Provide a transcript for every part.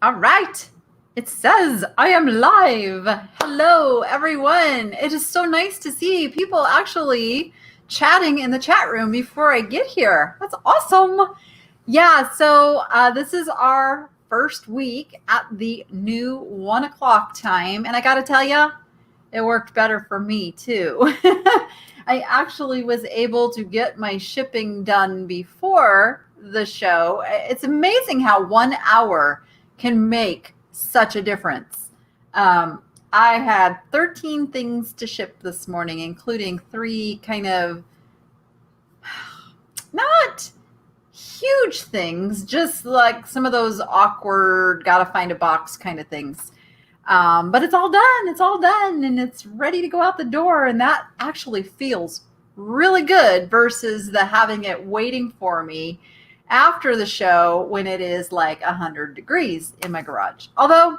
All right. It says I am live. Hello, everyone. It is so nice to see people actually chatting in the chat room before I get here. That's awesome. Yeah, so this is our first week at the new 1 o'clock time. And I got to tell you, it worked better for me too. I actually was able to get my shipping done before the show. It's amazing how 1 hour can make such a difference. I had 13 things to ship this morning, including 3 kind of not huge things, just like some of those awkward, gotta find a box kind of things. But it's all done. It's all done and it's ready to go out the door. And that actually feels really good versus the having it waiting for me after the show when it is like 100 degrees in my garage. Although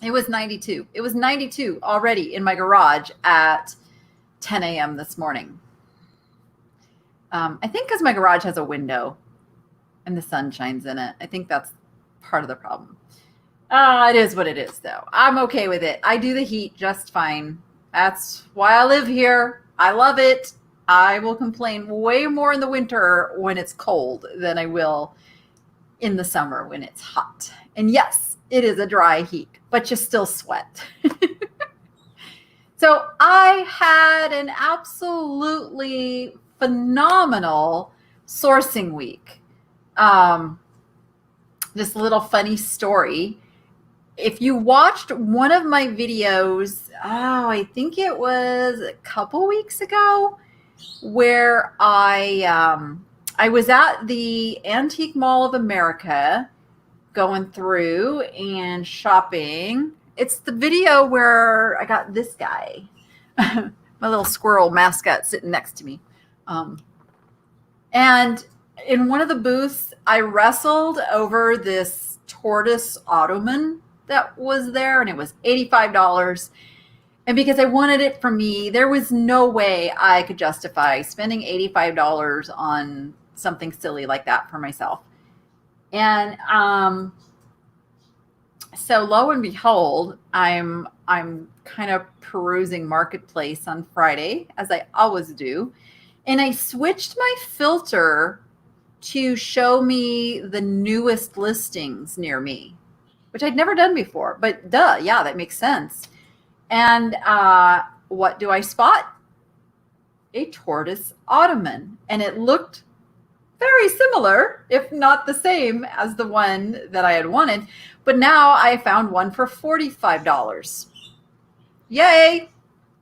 it was 92. It was 92 already in my garage at 10 a.m. this morning. I think because my garage has a window and the sun shines in it. I think that's part of the problem. It is what it is, though. I'm okay with it. I do the heat just fine. That's why I live here. I love it. I will complain way more in the winter when it's cold than I will in the summer when it's hot. And yes, it is a dry heat, but you still sweat. So I had an absolutely phenomenal sourcing week. This little funny story. If you watched one of my videos, I think it was a couple weeks ago, where I was at the Antique Mall of America going through and shopping. It's the video where I got this guy, my little squirrel mascot sitting next to me. And in one of the booths, I wrestled over this tortoise ottoman that was there, and it was $85. And because I wanted it for me, there was no way I could justify spending $85 on something silly like that for myself. And so lo and behold, I'm kind of perusing Marketplace on Friday, as I always do. And I switched my filter to show me the newest listings near me, which I'd never done before. But duh, yeah, that makes sense. And what do I spot? A tortoise ottoman. And it looked very similar, if not the same as the one that I had wanted. But now I found one for $45. Yay!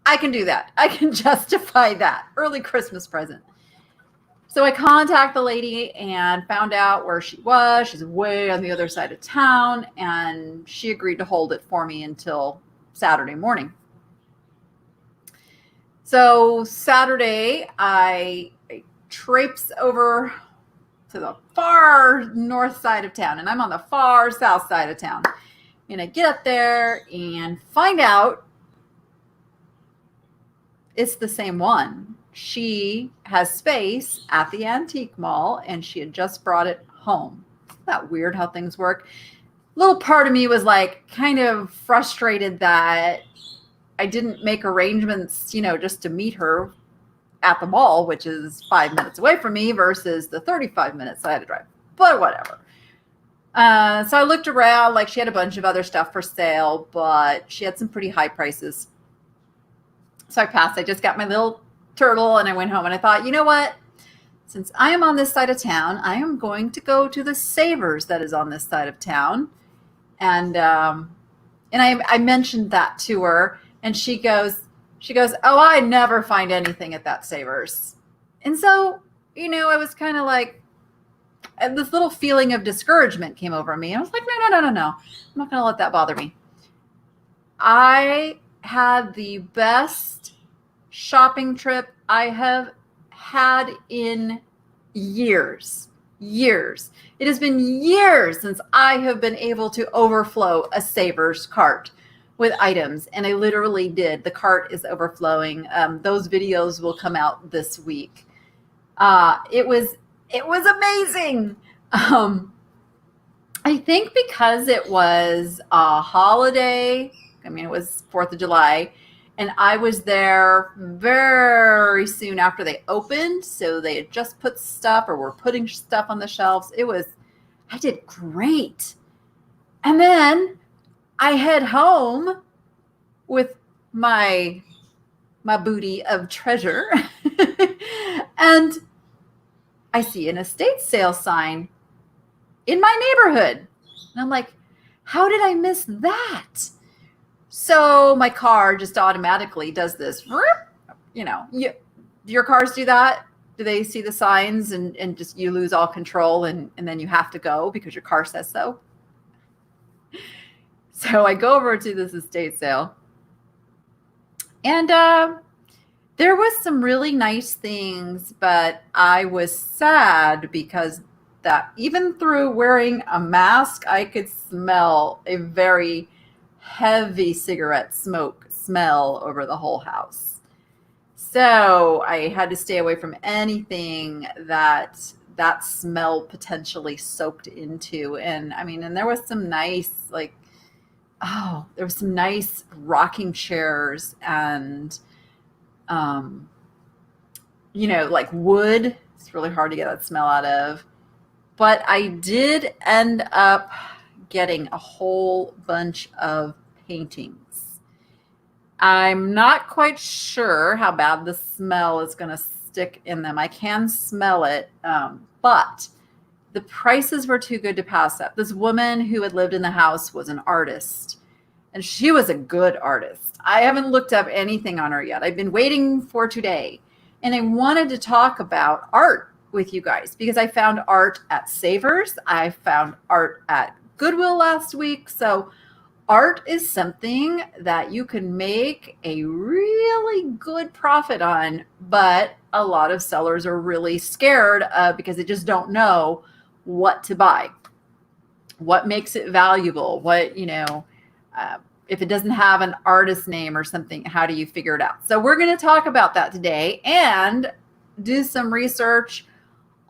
I can do that. I can justify that. Early Christmas present. So I contact the lady and found out where she was. She's way on the other side of town, and she agreed to hold it for me until Saturday morning. So Saturday, I traipse over to the far north side of town, and I'm on the far south side of town. And I get up there and find out it's the same one. She has space at the antique mall, and she had just brought it home. Isn't that weird how things work? A little part of me was like kind of frustrated that I didn't make arrangements, just to meet her at the mall, which is 5 minutes away from me versus the 35 minutes I had to drive. But whatever. So I looked around, like she had a bunch of other stuff for sale, but she had some pretty high prices. So I passed. I just got my little turtle and I went home, and I thought, you know what? Since I am on this side of town, I am going to go to the Savers that is on this side of town. And I mentioned that to her, and she goes, oh, I never find anything at that Savers. And so, I was kind of like, this little feeling of discouragement came over me. I was like, no. I'm not going to let that bother me. I had the best shopping trip I have had in years. It has been years since I have been able to overflow a Savers cart with items, and I literally did. The cart is overflowing. Those videos will come out this week. It was amazing. I think because it was a holiday, I mean, it was 4th of July, and I was there very soon after they opened. So they had just put stuff or were putting stuff on the shelves. I did great. And then I head home with my booty of treasure and I see an estate sale sign in my neighborhood. And I'm like, how did I miss that? So my car just automatically does this. Your cars do that. Do they see the signs and just you lose all control and then you have to go because your car says so? So I go over to this estate sale. And there was some really nice things, but I was sad because that even through wearing a mask, I could smell a very heavy cigarette smoke smell over the whole house. So I had to stay away from anything that smell potentially soaked into. And I mean, and there was some nice, there was some nice rocking chairs and, like wood. It's really hard to get that smell out of. But I did end up getting a whole bunch of paintings. I'm not quite sure how bad the smell is going to stick in them. I can smell it, but the prices were too good to pass up. This woman who had lived in the house was an artist, and she was a good artist. I haven't looked up anything on her yet. I've been waiting for today, and I wanted to talk about art with you guys because I found art at Savers. I found art at Goodwill last week. So art is something that you can make a really good profit on, but a lot of sellers are really scared because they just don't know what to buy, what makes it valuable, if it doesn't have an artist name or something, how do you figure it out? So we're going to talk about that today and do some research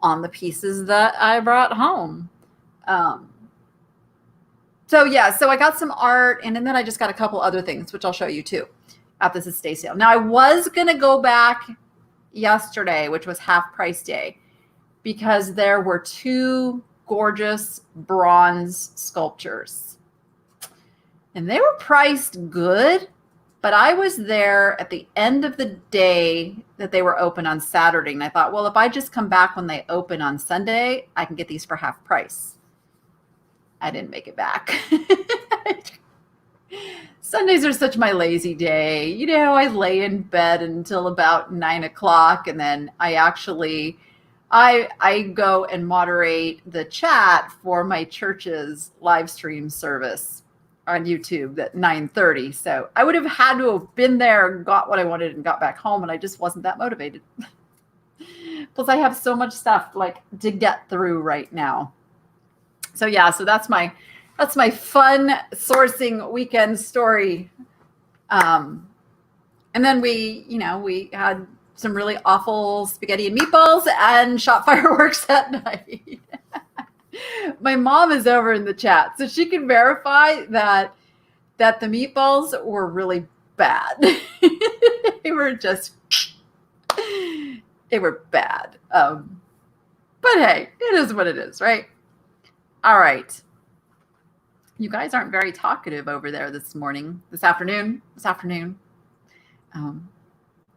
on the pieces that I brought home. So I got some art, and then I just got a couple other things, which I'll show you too at this estate sale. Now I was going to go back yesterday, which was half price day, because there were two gorgeous bronze sculptures. And they were priced good, but I was there at the end of the day that they were open on Saturday. And I thought, well, if I just come back when they open on Sunday, I can get these for half price. I didn't make it back. Sundays are such my lazy day. I lay in bed until about 9 o'clock. And then I go and moderate the chat for my church's live stream service on YouTube at 9:30. So I would have had to have been there, got what I wanted, and got back home, and I just wasn't that motivated. Plus I have so much stuff to get through right now. So so that's my fun sourcing weekend story. And then we had some really awful spaghetti and meatballs and shot fireworks at night. My mom is over in the chat, so she can verify that the meatballs were really bad. They were bad. But hey, it is what it is, right? All right. You guys aren't very talkative over there this afternoon.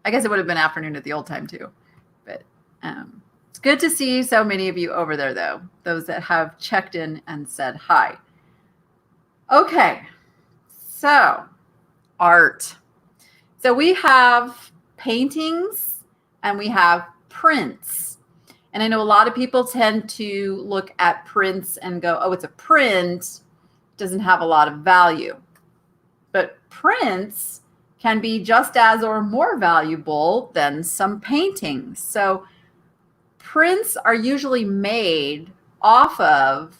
I guess it would have been afternoon at the old time too, but it's good to see so many of you over there, though, those that have checked in and said hi. Okay, so art. So we have paintings and we have prints. And I know a lot of people tend to look at prints and go, oh, it's a print, doesn't have a lot of value. But prints can be just as or more valuable than some paintings. So prints are usually made off of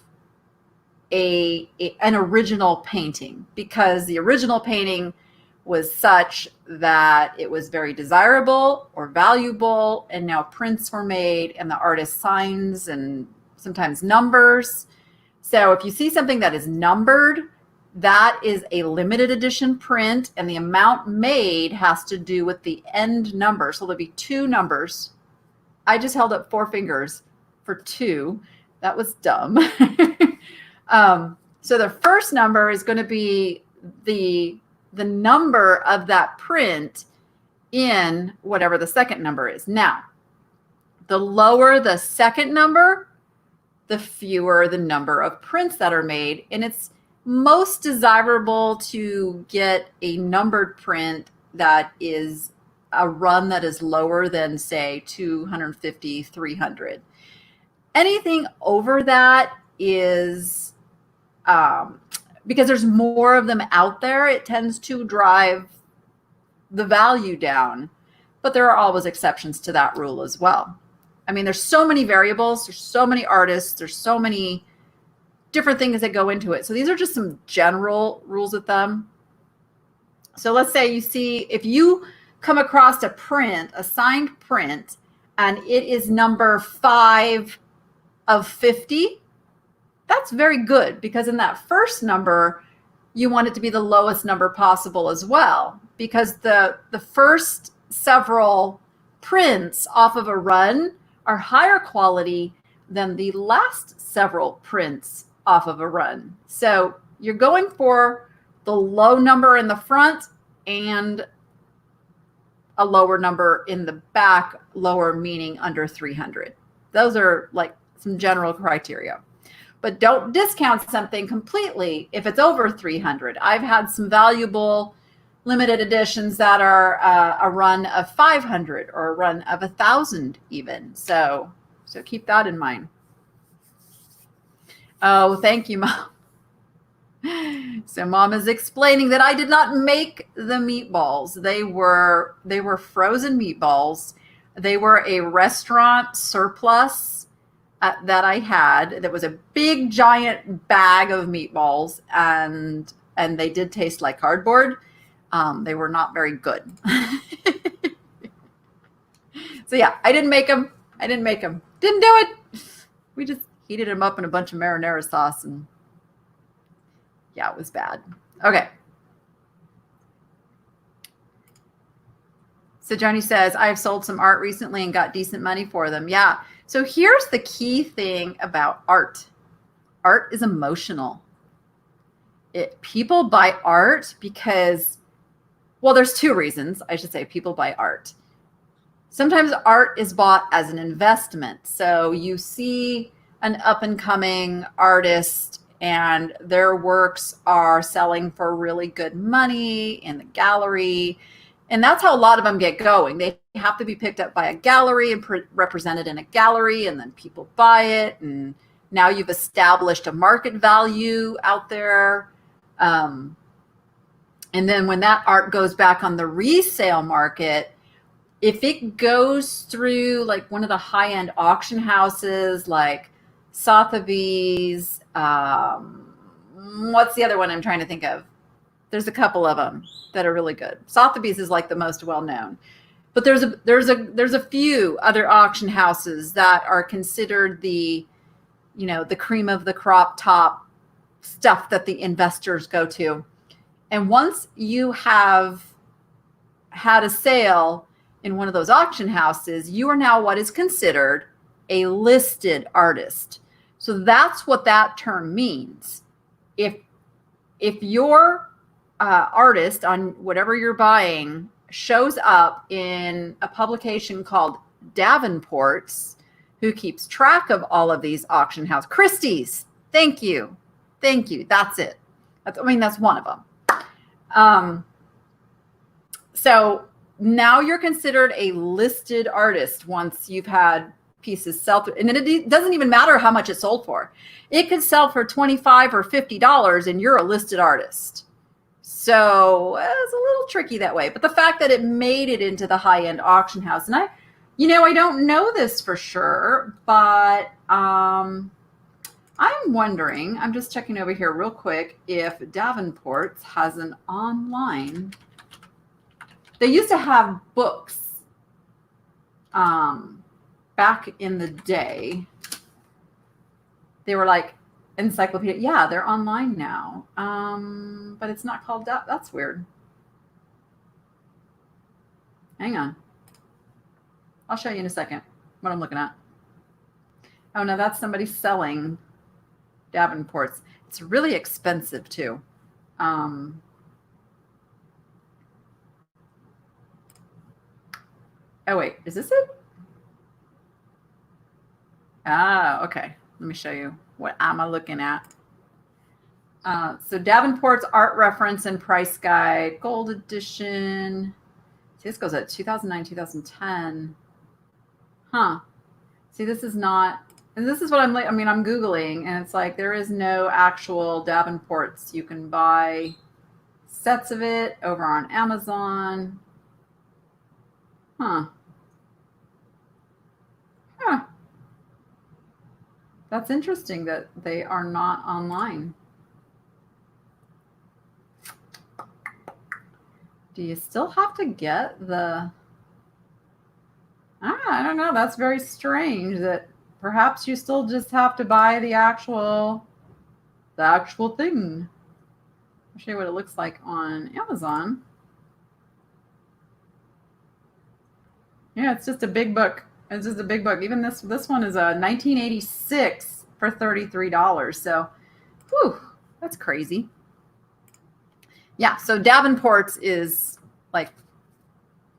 an original painting because the original painting was such that it was very desirable or valuable, and now prints were made and the artist signs and sometimes numbers. So if you see something that is numbered, that is a limited edition print, and the amount made has to do with the end number. So there'll be 2 numbers. I just held up 4 fingers for 2. That was dumb. So the first number is going to be the number of that print in whatever the second number is. Now, the lower the second number, the fewer the number of prints that are made. And it's most desirable to get a numbered print that is a run that is lower than, say, 250, 300. Anything over that is, because there's more of them out there, it tends to drive the value down. But there are always exceptions to that rule as well. I mean, there's so many variables, there's so many artists, there's so many different things that go into it. So these are just some general rules of thumb. So let's say you see, if you come across a print, a signed print, and it is number 5 of 50, that's very good, because in that first number, you want it to be the lowest number possible as well, because the first several prints off of a run are higher quality than the last several prints off of a run. So you're going for the low number in the front and a lower number in the back, lower meaning under 300. Those are like some general criteria. But don't discount something completely if it's over 300. I've had some valuable limited editions that are a run of 500 or a run of 1,000 even. So keep that in mind. Oh, thank you, Mom. So Mom is explaining that I did not make the meatballs. They were frozen meatballs. They were a restaurant surplus that I had. That was a big giant bag of meatballs, and they did taste like cardboard. They were not very good. So yeah, I didn't make them. Didn't do it. We just heated them up in a bunch of marinara sauce, and yeah, it was bad. Okay. So Joni says, I have sold some art recently and got decent money for them. Yeah. So here's the key thing about art. Art is emotional. People buy art because, well, there's 2 reasons I should say people buy art. Sometimes art is bought as an investment. So you see an up-and-coming artist and their works are selling for really good money in the gallery. And that's how a lot of them get going. They have to be picked up by a gallery and represented in a gallery, and then people buy it. And now you've established a market value out there. And then when that art goes back on the resale market, if it goes through like one of the high-end auction houses like Sotheby's, what's the other one I'm trying to think of? There's a couple of them that are really good. Sotheby's is like the most well-known, but there's a few other auction houses that are considered the cream of the crop top stuff that the investors go to. And once you have had a sale in one of those auction houses, you are now what is considered a listed artist. So that's what that term means. If your artist on whatever you're buying shows up in a publication called Davenport's, who keeps track of all of these auction houses, Christie's, thank you. That's it. That's one of them. So now you're considered a listed artist once you've had pieces sell through. And it doesn't even matter how much it sold for. It could sell for $25 or $50 and you're a listed artist. So it's a little tricky that way. But the fact that it made it into the high-end auction house, and I don't know this for sure, but I'm wondering, I'm just checking over here real quick, if Davenport's has an online. They used to have books back in the day. They were like encyclopedia. Yeah, they're online now. But it's not called that. That's weird. Hang on. I'll show you in a second what I'm looking at. Oh, no, that's somebody selling Davenports. It's really expensive too. Oh, wait, is this it? Ah, okay. Let me show you what I'm looking at. So Davenport's Art Reference and Price Guide, Gold Edition. See, this goes at 2009, 2010. Huh. See, this is not, and this is what I'm like, I mean, I'm Googling, and it's like there is no actual Davenports. You can buy sets of it over on Amazon. Huh. Huh. That's interesting that they are not online. Do you still have to get the... I don't know. That's very strange that perhaps you still just have to buy the actual thing. I'll show you what it looks like on Amazon. Yeah, it's just a big book. It's just a big book. Even this one is a 1986 for $33. So, whew, that's crazy. Yeah, so Davenport's is like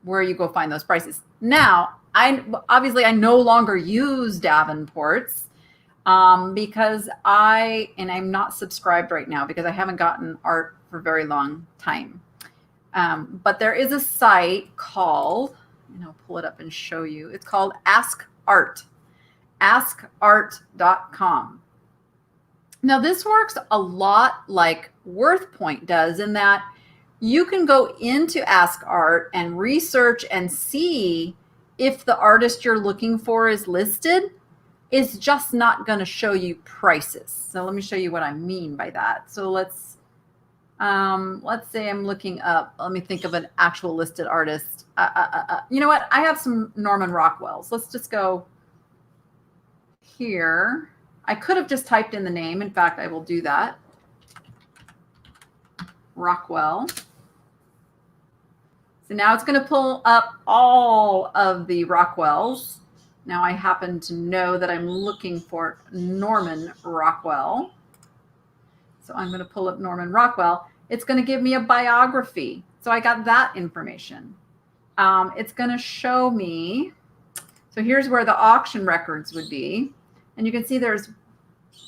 where you go find those prices. Now, I no longer use Davenport's because I'm not subscribed right now because I haven't gotten art for a very long time. But there is a site called, and I'll pull it up and show you. It's called Ask Art, askart.com. Now, this works a lot like WorthPoint does in that you can go into Ask Art and research and see if the artist you're looking for is listed. It's just not going to show you prices. So let me show you what I mean by that. So let's say I'm looking up, let me think of an actual listed artist. You know what? I have some Norman Rockwells. Let's just go here. I could have just typed in the name. In fact, I will do that. Rockwell. So now it's going to pull up all of the Rockwells. Now I happen to know that I'm looking for Norman Rockwell. So I'm going to pull up Norman Rockwell. It's going to give me a biography. So I got that information. It's going to show me. So here's where the auction records would be. And you can see there's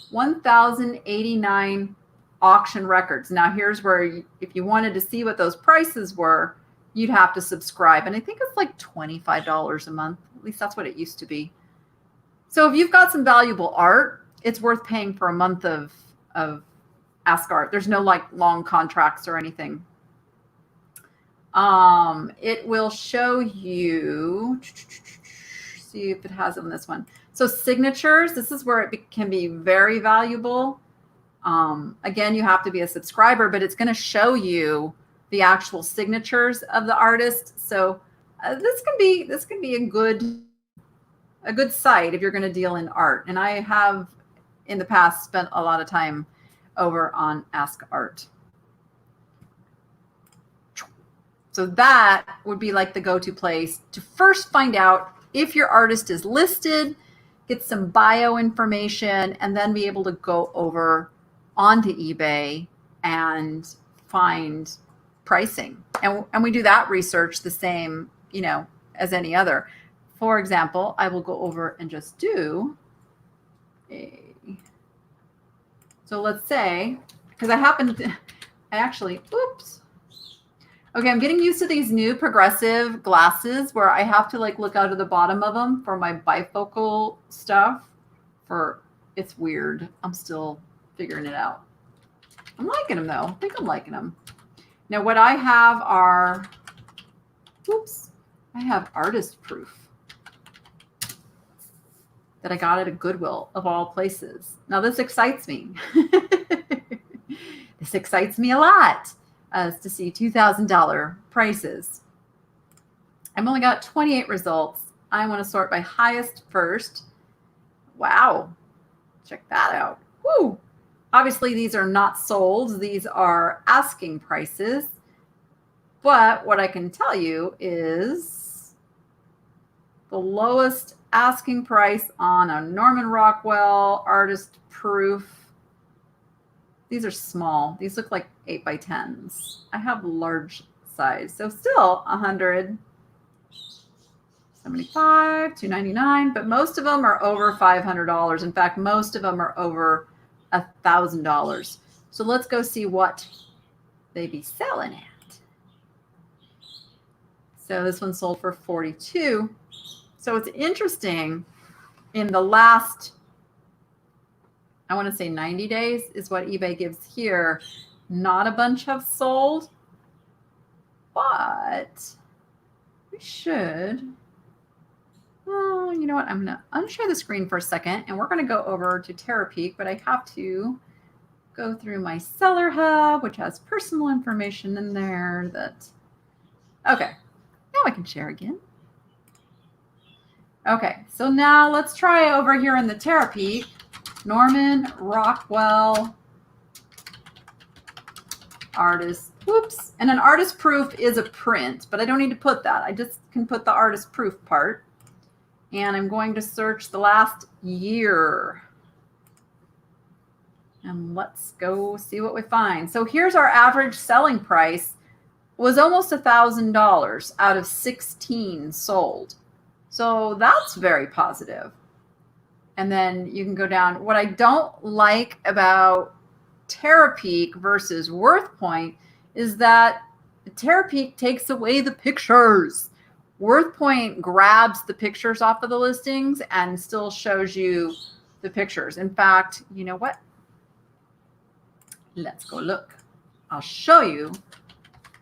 1,089 auction records. Now here's where if you wanted to see what those prices were, you'd have to subscribe. And I think it's like $25 a month. At least that's what it used to be. So if you've got some valuable art, it's worth paying for a month of Ask Art. There's no like long contracts or anything. It will show you, see if it has on this one. So signatures, this is where it can be very valuable. Again, you have to be a subscriber, but it's going to show you the actual signatures of the artist. So this can be a good site if you're going to deal in art. And I have in the past spent a lot of time over on Ask Art. So that would be like the go-to place to first find out if your artist is listed, get some bio information, and then be able to go over onto eBay and find pricing. And we do that research the same, as any other. For example, I will go over and just do so let's say, because oops. Okay, I'm getting used to these new progressive glasses where I have to like look out of the bottom of them for my bifocal stuff. It's weird. I'm still figuring it out. I'm liking them though. I think I'm liking them. Now what I have are, I have artist proof that I got at a Goodwill of all places. Now this excites me. This excites me a lot to see $2,000 prices. I've only got 28 results. I want to sort by highest first. Wow. Check that out. Woo. Obviously, these are not sold. These are asking prices. But what I can tell you is the lowest asking price on a Norman Rockwell artist proof. These are small. These look like 8 by 10s. I have large size. So still 175, $299, but most of them are over $500. In fact, most of them are over $1,000. So let's go see what they be selling at. So this one sold for $42. So it's interesting, in the last, I want to say 90 days is what eBay gives here. Not a bunch have sold, but we should. Oh, you know what? I'm going to unshare the screen for a second, and we're going to go over to Terapeak, but I have to go through my seller hub, which has personal information in there that, okay, now I can share again. Okay, so now let's try over here in the Terapeak, Norman Rockwell artist, whoops, and an artist proof is a print, but I don't need to put that. I just can put the artist proof part. And I'm going to search the last year. And let's go see what we find. So here's our average selling price. Was almost $1,000 out of 16 sold. So that's very positive. And then you can go down. What I don't like about Terapeak versus WorthPoint is that Terapeak takes away the pictures. WorthPoint grabs the pictures off of the listings and still shows you the pictures. In fact, you know what? Let's go look. I'll show you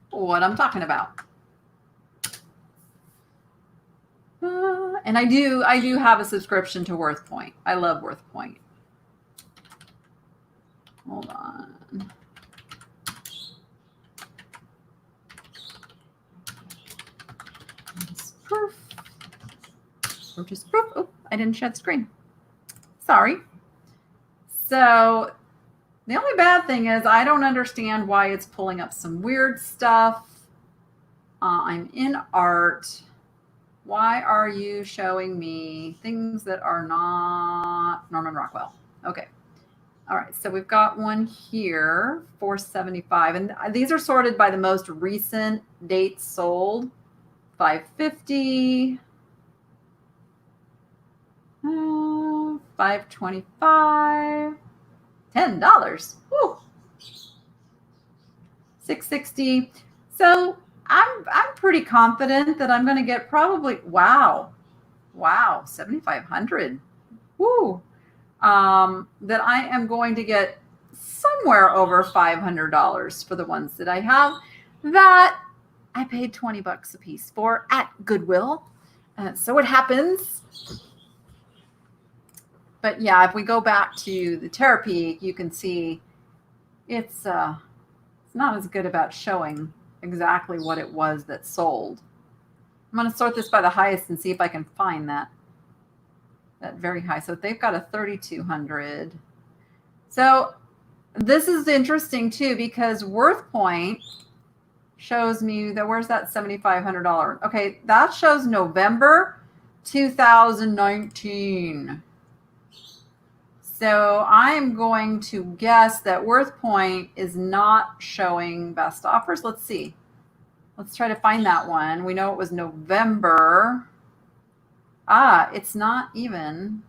what I'm talking about. And I do have a subscription to WorthPoint. I love WorthPoint. Hold on. Proof. Purchase proof. Oh, I didn't share the screen. Sorry. So the only bad thing is I don't understand why it's pulling up some weird stuff. I'm in art. Why are you showing me things that are not Norman Rockwell? Okay. All right. So we've got one here, 475. And these are sorted by the most recent dates sold. 550, 525, $10. Woo. 660. So I'm pretty confident that I'm going to get probably wow, 7,500. Woo. That I am going to get somewhere over $500 for the ones that I have. That I paid $20 a piece for at Goodwill. So it happens. But yeah, if we go back to the Terapeak, you can see it's not as good about showing exactly what it was that sold. I'm going to sort this by the highest and see if I can find that very high. So they've got a 3,200. So this is interesting too, because WorthPoint shows me that, where's that $7,500? Okay, that shows November 2019. So I'm going to guess that WorthPoint is not showing best offers. Let's see. Let's try to find that one. We know it was November. Ah, it's not even.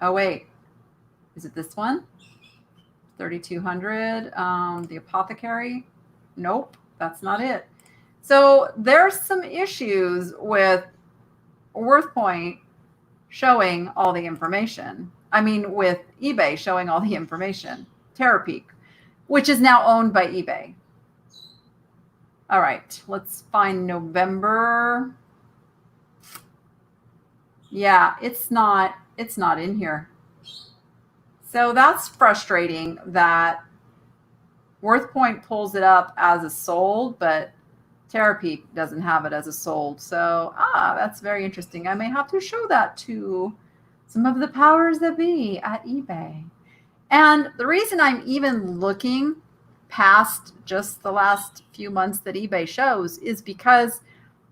Oh, wait. Is it this one? 3,200. The Apothecary. Nope, that's not it. So there's some issues with WorthPoint showing all the information. I mean, with eBay showing all the information. Terapeak, which is now owned by eBay. All right, let's find November. Yeah, it's not in here. So that's frustrating that WorthPoint pulls it up as a sold, but Terapeak doesn't have it as a sold. So, that's very interesting. I may have to show that to some of the powers that be at eBay. And the reason I'm even looking past just the last few months that eBay shows is because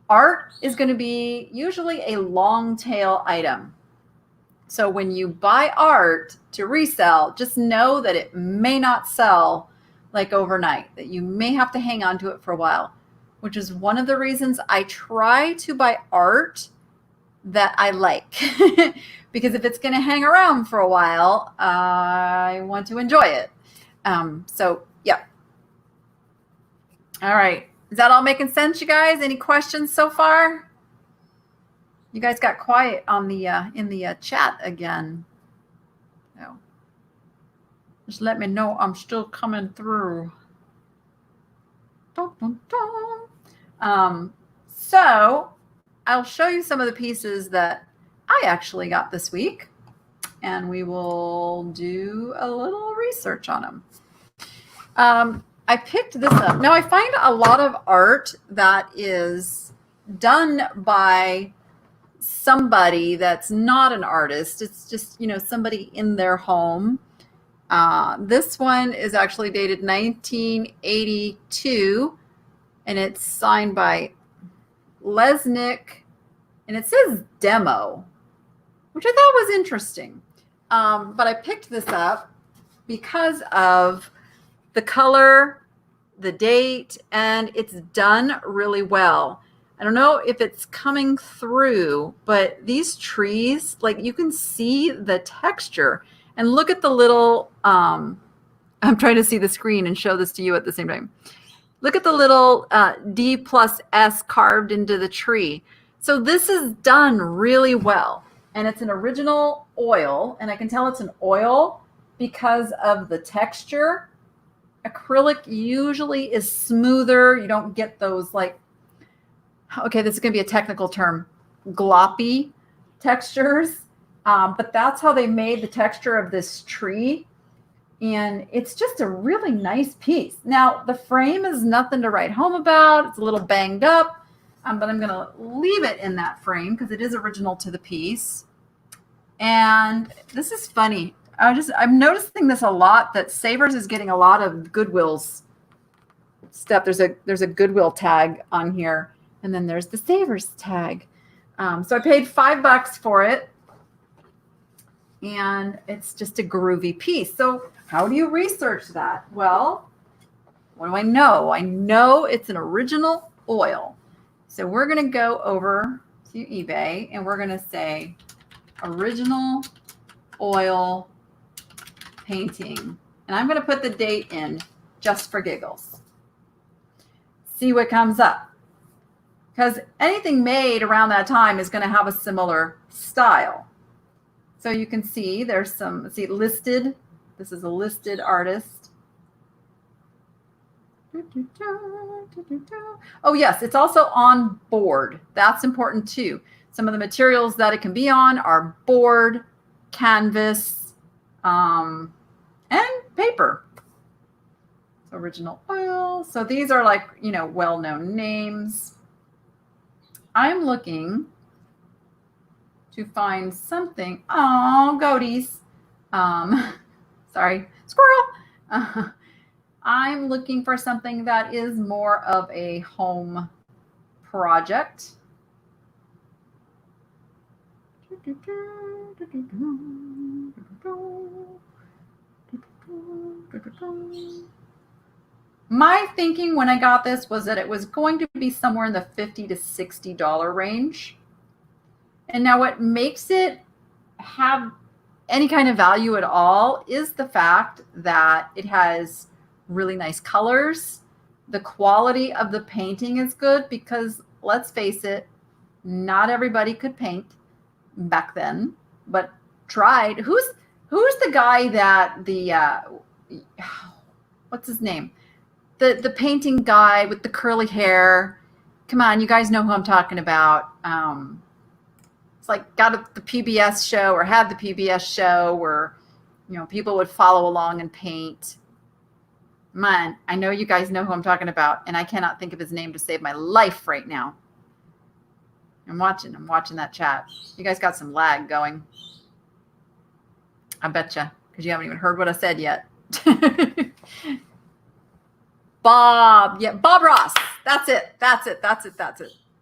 art is going to be usually a long tail item. So when you buy art to resell, just know that it may not sell like overnight, that you may have to hang on to it for a while, which is one of the reasons I try to buy art that I like. Because if it's going to hang around for a while, I want to enjoy it. So, yeah. All right. Is that all making sense, you guys? Any questions so far? You guys got quiet on the in the chat again. No. Just let me know I'm still coming through. Dun, dun, dun. So I'll show you some of the pieces that I actually got this week, and we will do a little research on them. I picked this up. Now I find a lot of art that is done by somebody that's not an artist. It's just, somebody in their home. This one is actually dated 1982, and it's signed by Lesnick, and it says demo, which I thought was interesting. But I picked this up because of the color, the date, and it's done really well. I don't know if it's coming through, but these trees, like you can see the texture. And look at the little, I'm trying to see the screen and show this to you at the same time. Look at the little D+S carved into the tree. So this is done really well. And it's an original oil. And I can tell it's an oil because of the texture. Acrylic usually is smoother. You don't get those okay, this is going to be a technical term, gloppy textures. But that's how they made the texture of this tree. And it's just a really nice piece. Now, the frame is nothing to write home about. It's a little banged up, but I'm going to leave it in that frame because it is original to the piece. And this is funny. I'm noticing this a lot, that Savers is getting a lot of Goodwill's stuff. There's a Goodwill tag on here, and then there's the Savers tag. So I paid $5 for it, and it's just a groovy piece. So how do you research that? Well, what do I know? I know it's an original oil. So we're going to go over to eBay, and we're going to say original oil painting. And I'm going to put the date in just for giggles. See what comes up. Because anything made around that time is going to have a similar style. So you can see there's some, listed. This is a listed artist. Oh, yes, it's also on board. That's important too. Some of the materials that it can be on are board, canvas, and paper. So original oil. So these are well-known names. I'm looking to find something. Oh, goaties. Sorry, squirrel. I'm looking for something that is more of a home project. My thinking when I got this was that it was going to be somewhere in the $50 to $60 range. And now what makes it have any kind of value at all is the fact that it has really nice colors. The quality of the painting is good because, let's face it, not everybody could paint back then, but tried. Who's the guy that what's his name? The painting guy with the curly hair. Come on, you guys know who I'm talking about. It's got the PBS show, or had the PBS show where, people would follow along and paint. Man, I know you guys know who I'm talking about, and I cannot think of his name to save my life right now. I'm watching that chat. You guys got some lag going. I betcha. because you haven't even heard what I said yet. Bob. Yeah, Bob Ross. That's it.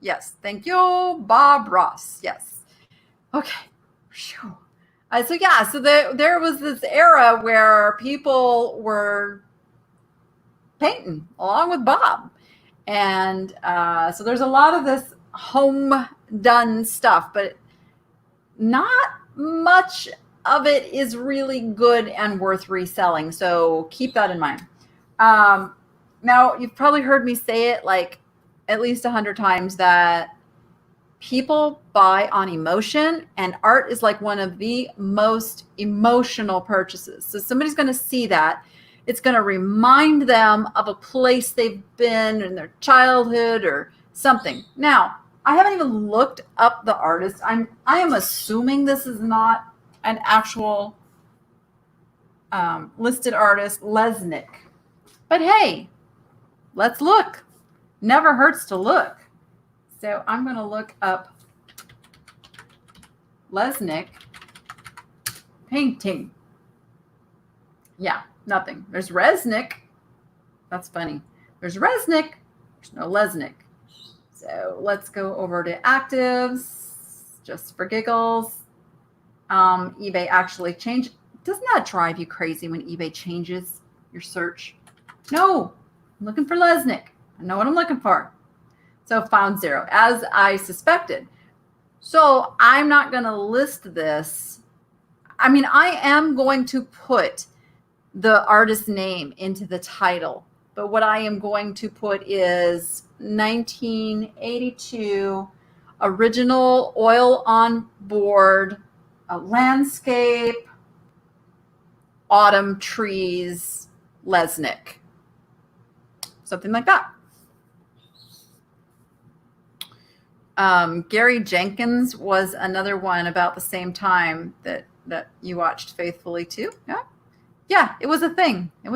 Yes. Thank you, Bob Ross. Yes. Okay. So there was this era where people were painting along with Bob. And so there's a lot of this home done stuff, but not much of it is really good and worth reselling. So keep that in mind. Now, you've probably heard me say it like at least 100 times that people buy on emotion, and art is like one of the most emotional purchases. So somebody's going to see that. It's going to remind them of a place they've been in their childhood or something. Now, I haven't even looked up the artist. I am assuming this is not an actual listed artist, Lesnick. But hey, let's look. Never hurts to look. So I'm going to look up Lesnick painting. Yeah, nothing. There's Resnick. That's funny. There's Resnick. There's no Lesnick. So let's go over to actives, just for giggles. eBay actually changed. Doesn't that drive you crazy when eBay changes your search? No, I'm looking for Lesnick. I know what I'm looking for. So found 0, as I suspected. So I'm not going to list this. I mean, I am going to put the artist's name into the title, but what I am going to put is 1982 original oil on board, a landscape, autumn trees, Lesnick. Something like that. Gary Jenkins was another one about the same time that you watched faithfully too. Yeah, it was a thing. I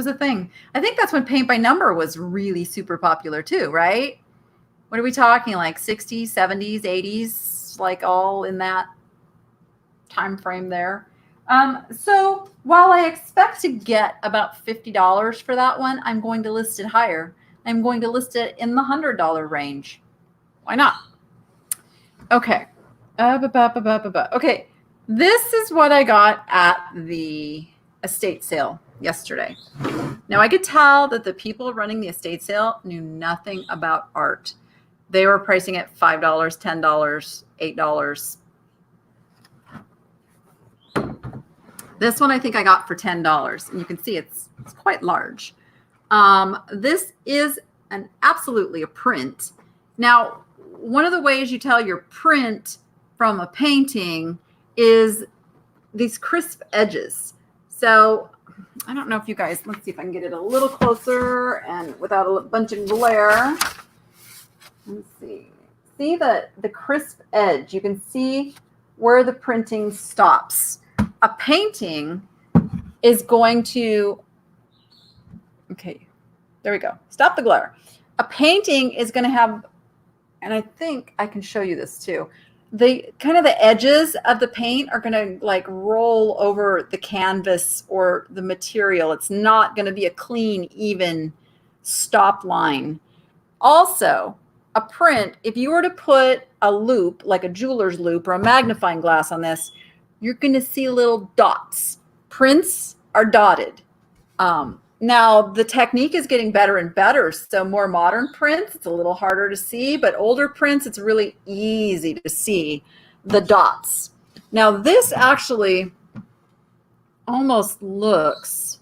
think that's when paint by number was really super popular too, right? What are we talking, like 60s, 70s, 80s, like all in that time frame there. So while I expect to get about $50 for that one, I'm going to list it higher. I'm going to list it in the $100 range. Why not? Okay. Okay. This is what I got at the estate sale yesterday. Now, I could tell that the people running the estate sale knew nothing about art. They were pricing it $5, $10, $8. This one I think I got for $10, and you can see it's quite large. This is absolutely a print. Now, one of the ways you tell your print from a painting is these crisp edges. So I don't know if you guys, let's see if I can get it a little closer and without a bunch of glare. Let's see. See the crisp edge. You can see where the printing stops. A painting is going to, okay, there we go. Stop the glare. A painting is going to have, and I think I can show you this too. The kind of the edges of the paint are going to like roll over the canvas or the material. It's not going to be a clean, even stop line. Also, a print, if you were to put a loop, like a jeweler's loop or a magnifying glass on this, you're going to see little dots. Prints are dotted. Now, the technique is getting better and better. So more modern prints, it's a little harder to see, but older prints, it's really easy to see the dots. Now, this actually almost looks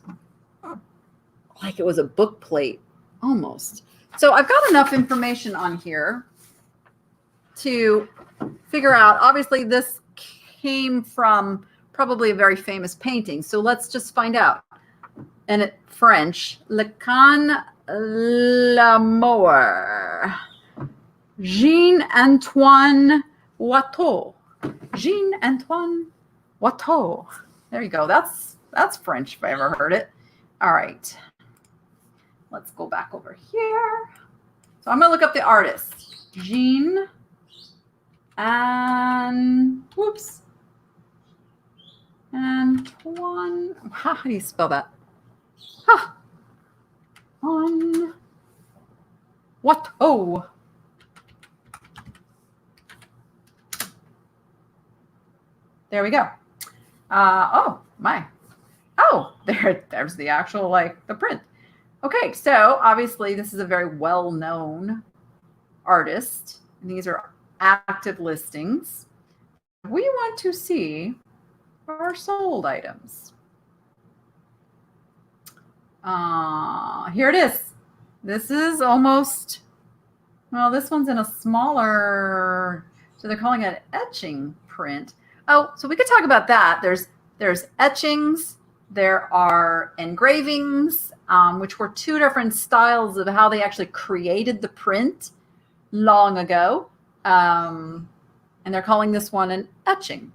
like it was a book plate, almost. So I've got enough information on here to figure out, obviously this came from probably a very famous painting. So let's just find out. And it's French, Le Can L'Amour, Jean-Antoine Watteau. Jean-Antoine Watteau. There you go. That's French if I ever heard it. All right. Let's go back over here. So I'm going to look up the artist. Jean and, whoops. Antoine. How do you spell that? Huh. On what? Oh. There we go. Oh, my. Oh, there's the actual, like, the print. Okay, so obviously this is a very well-known artist. And these are active listings. We want to see our sold items. Here it is. This is almost, well, this one's in a smaller, so they're calling it etching print. Oh, so we could talk about that. There's etchings, there are engravings, which were two different styles of how they actually created the print long ago. And they're calling this one an etching.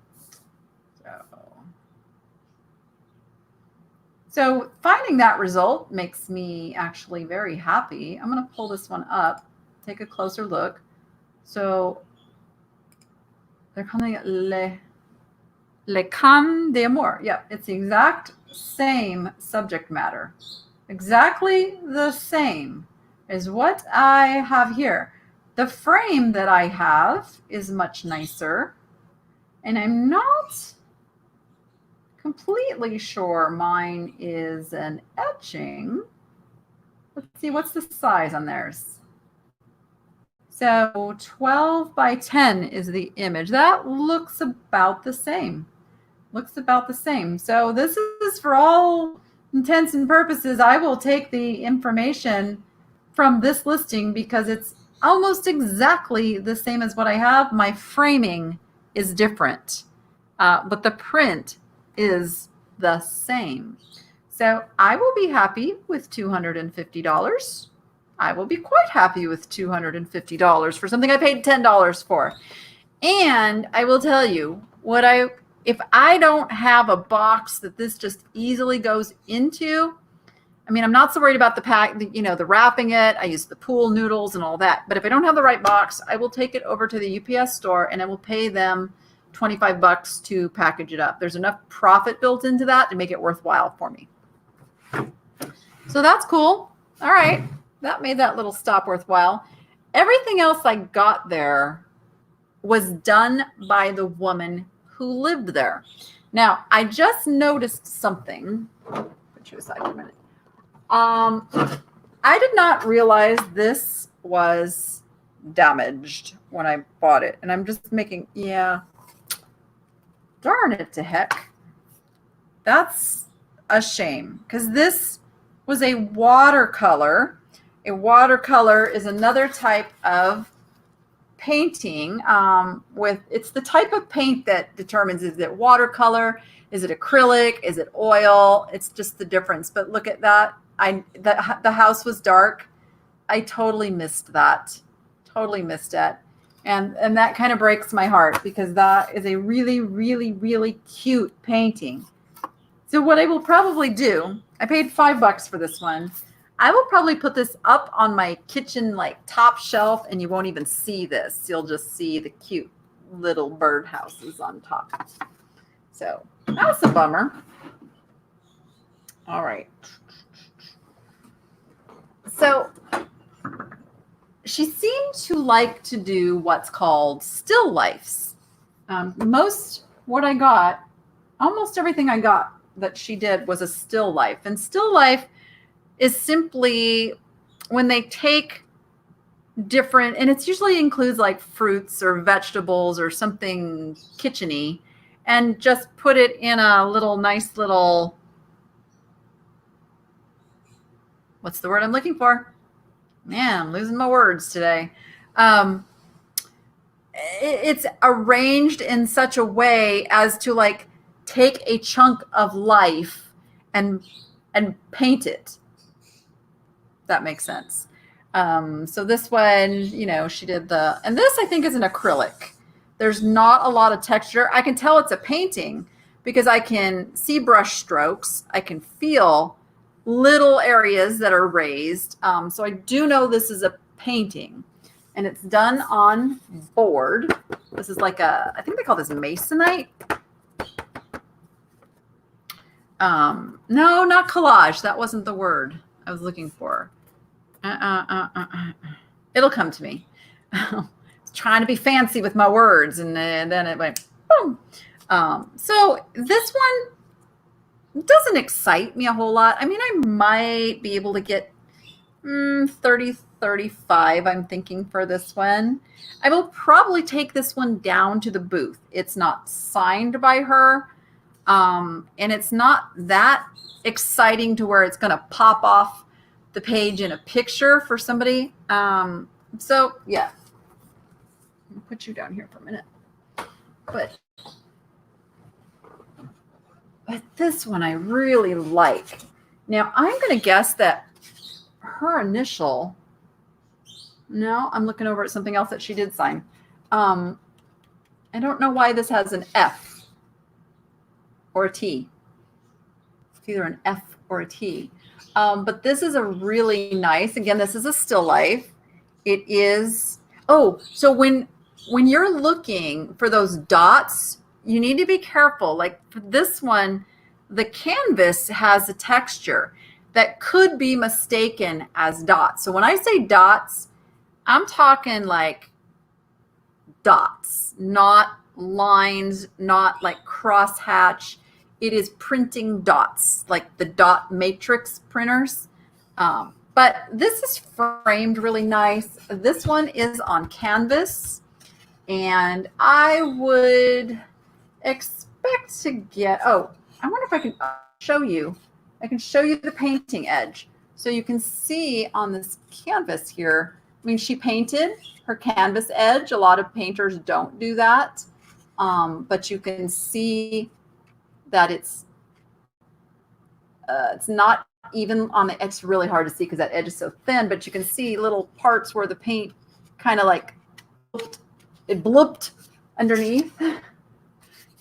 So finding that result makes me actually very happy. I'm going to pull this one up, take a closer look. So they're calling it Le Can d'Amour. Yeah, it's the exact same subject matter. Exactly the same as what I have here. The frame that I have is much nicer, and I'm not completely sure mine is an etching. Let's see, what's the size on theirs? So 12 by 10 is the image. That looks about the same. Looks about the same. So this is, for all intents and purposes, I will take the information from this listing because it's almost exactly the same as what I have. My framing is different, but the print is the same. So I will be happy with $250. I will be quite happy with $250 for something I paid $10 for. And I will tell you if I don't have a box that this just easily goes into, I mean, I'm not so worried about the wrapping it. I use the pool noodles and all that. But if I don't have the right box, I will take it over to the UPS store and I will pay them $25 to package it up. There's enough profit built into that to make it worthwhile for me. So that's cool. All right. That made that little stop worthwhile. Everything else I got there was done by the woman who lived there. Now, I just noticed something. Put you aside for a minute. I did not realize this was damaged when I bought it. And I'm just making, darn it to heck. That's a shame because this was a watercolor. A watercolor is another type of painting it's the type of paint that determines, is it watercolor, is it acrylic, is it oil? It's just the difference. But look at that. The house was dark. I totally missed that. Totally missed it. And that kind of breaks my heart because that is a really, really, really cute painting. So what I will probably do, I paid $5 for this one. I will probably put this up on my kitchen top shelf and you won't even see this. You'll just see the cute little bird houses on top. So that's a bummer. All right. So she seemed to like to do what's called still lifes. Almost everything I got that she did was a still life. And still life is simply when they take different, and it usually includes fruits or vegetables or something kitchen-y, and just put it in a nice little, what's the word I'm looking for? Man, I'm losing my words today. It's arranged in such a way as to take a chunk of life and paint it. That makes sense. So this one, she did and this I think is an acrylic. There's not a lot of texture. I can tell it's a painting because I can see brush strokes. I can feel little areas that are raised. So I do know this is a painting and it's done on board. This is I think they call this masonite. No, not collage. That wasn't the word I was looking for. It'll come to me. I was trying to be fancy with my words, and then it went boom. So this one doesn't excite me a whole lot. I mean, I might be able to get 30, 35, I'm thinking, for this one. I will probably take this one down to the booth. It's not signed by her, and it's not that exciting to where it's going to pop off the page in a picture for somebody. So yeah, I'll put you down here for a minute. But this one I really like. Now I'm going to guess that her initial, no, I'm looking over at something else that she did sign. I don't know why this has an F or a T. It's either an F or a T. But this is a really nice, again, this is a still life. It is, so when you're looking for those dots, you need to be careful. Like for this one, the canvas has a texture that could be mistaken as dots. So when I say dots, I'm talking like dots, not lines, not like crosshatch. It is printing dots, like the dot matrix printers. But this is framed really nice. This one is on canvas, and I would expect to get, I wonder if I can show you. I can show you the painting edge. So you can see on this canvas here, I mean, she painted her canvas edge. A lot of painters don't do that, but you can see that it's not even on the edge. It's really hard to see because that edge is so thin, but you can see little parts where the paint kind of like it blooped underneath. You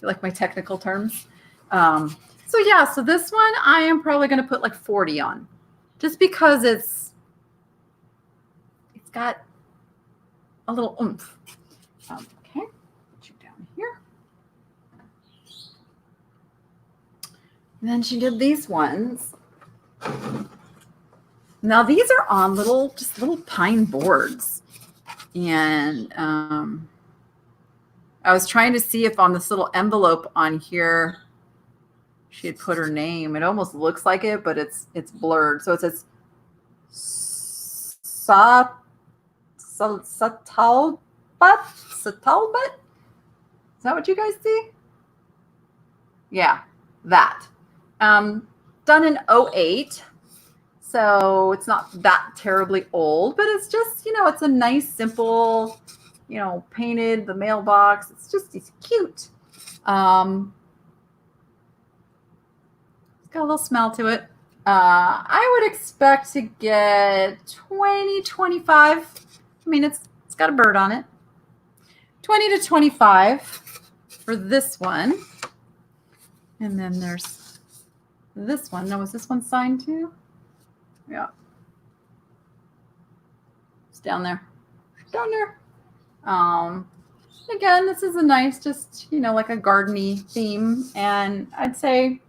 like my technical terms? So yeah, so this one I am probably going to put like 40 on, just because it's got a little oomph. Okay, put you down here. And then she did these ones. Now these are on just little pine boards, and I was trying to see if on this little envelope on here she had put her name. It almost looks like it, but it's blurred. So it says Satalbat. Is that what you guys see? Yeah, that. Done in 08. So it's not that terribly old, but it's just, it's a nice, simple, painted the mailbox. It's cute. It's got a little smell to it. I would expect to get 20, 25. I mean, it's got a bird on it. 20 to 25 for this one. And then there's this one. Now, was this one signed too? Yeah. It's down there. It's down there. Again, this is a nice, just, like a gardeny theme. And I'd say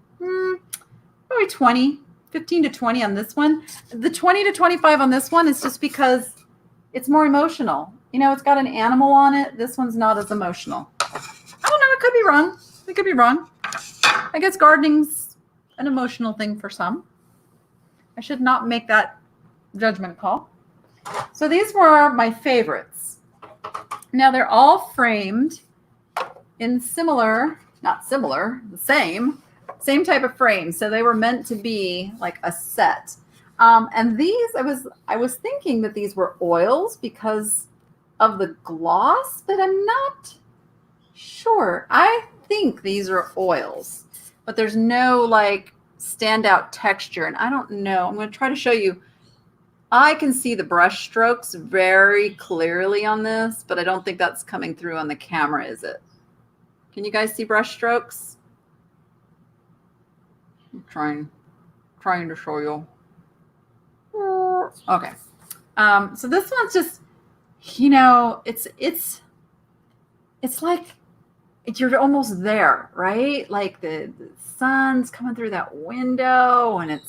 probably 15 to 20 on this one. The 20 to 25 on this one is just because it's more emotional. It's got an animal on it. This one's not as emotional. I don't know. It could be wrong. It could be wrong. I guess gardening's an emotional thing for some. I should not make that judgment call. So these were my favorites. Now they're all framed in not similar, the same type of frame. So they were meant to be like a set. And these, I was thinking that these were oils because of the gloss, but I'm not sure. I think these are oils, but there's no like standout texture. And I don't know. I'm going to try to show you. I can see the brush strokes very clearly on this, but I don't think that's coming through on the camera, is it? Can you guys see brush strokes? I'm trying to show you. Okay. So this one's just, it's like you're almost there, right? Like the sun's coming through that window and it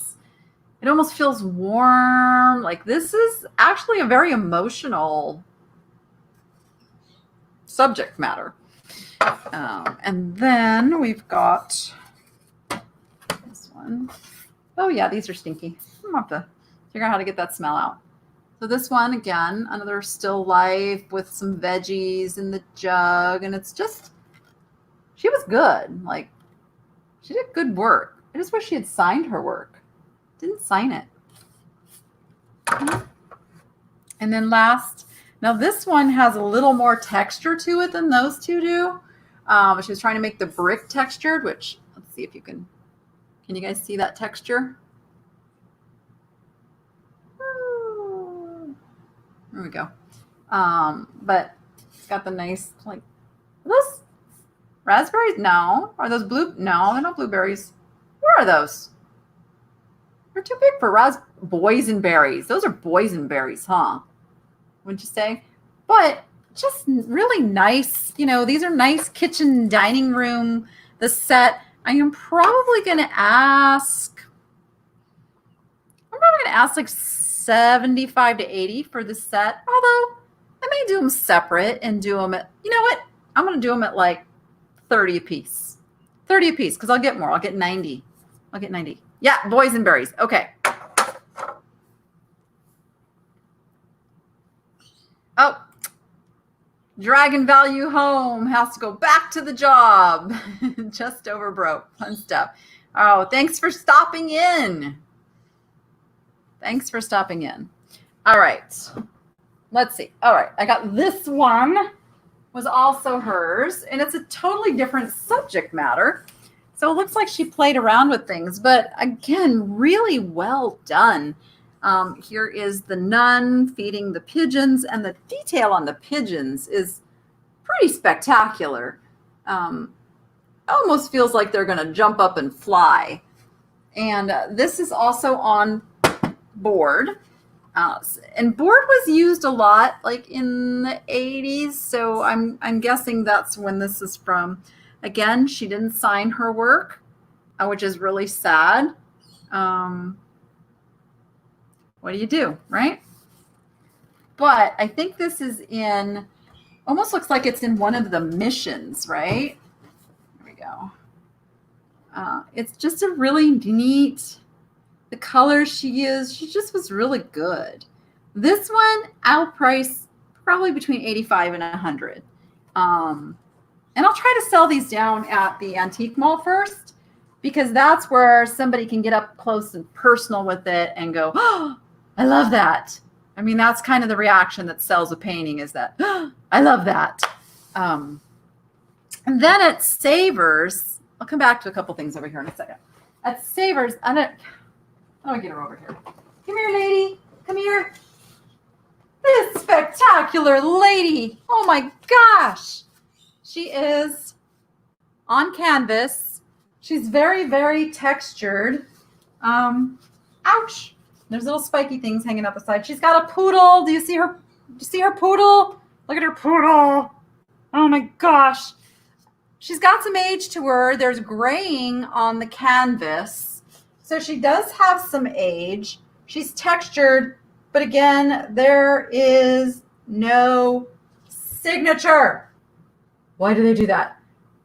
almost feels warm. Like this is actually a very emotional subject matter. And then we've got this one. Oh yeah, these are stinky. I'm gonna have to figure out how to get that smell out. So this one, again, another still life with some veggies in the jug. And it's just, she was good. Like, she did good work. I just wish she had signed her work. Didn't sign it. And then last, now this one has a little more texture to it than those two do. She was trying to make the brick textured, which, let's see if you can you guys see that texture? There we go. But it's got the nice, like, are those raspberries? No. Are those blue? No, they're not blueberries. Where are those? They're too big for boysenberries. Those are boysenberries, huh? Wouldn't you say? But just really nice. You know, these are nice kitchen dining room. The set. I am probably going to ask. I'm probably going to ask like 75 to 80 for the set. Although I may do them separate and do them at, you know what? I'm going to do them at like 30 a piece. 30 a piece because I'll get more. I'll get 90. I'll get 90. Yeah, boysenberries. Okay. Oh, Dragon Value Home has to go back to the job. Just over broke. Fun stuff. Oh, thanks for stopping in. Thanks for stopping in. All right. Let's see. All right. I got this one. Was also hers. And it's a totally different subject matter. So it looks like she played around with things. But again, really well done. Here is the nun feeding the pigeons. And the detail on the pigeons is pretty spectacular. Almost feels like they're going to jump up and fly. And this is also on board. And board was used a lot like in the 80s. So I'm guessing that's when this is from. Again, she didn't sign her work, which is really sad. What do you do, right? But I think this is in, almost looks like it's in one of the missions, right? Here we go. It's just a really neat, the colors she used, she just was really good. This one, I'll price probably between 85 and 100. And I'll try to sell these down at the antique mall first, because that's where somebody can get up close and personal with it and go, oh, I love that. I mean, that's kind of the reaction that sells a painting is that, oh, I love that. And then at Savers, I'll come back to a couple things over here in a second. At Savers, how do I get her over here? Come here, lady. Come here. This spectacular lady. Oh my gosh. She is on canvas. She's very, very textured. Ouch. There's little spiky things hanging out the side. She's got a poodle. Do you see her? Do you see her poodle? Look at her poodle. Oh my gosh. She's got some age to her. There's graying on the canvas. So she does have some age. She's textured, but again, there is no signature. Why do they do that?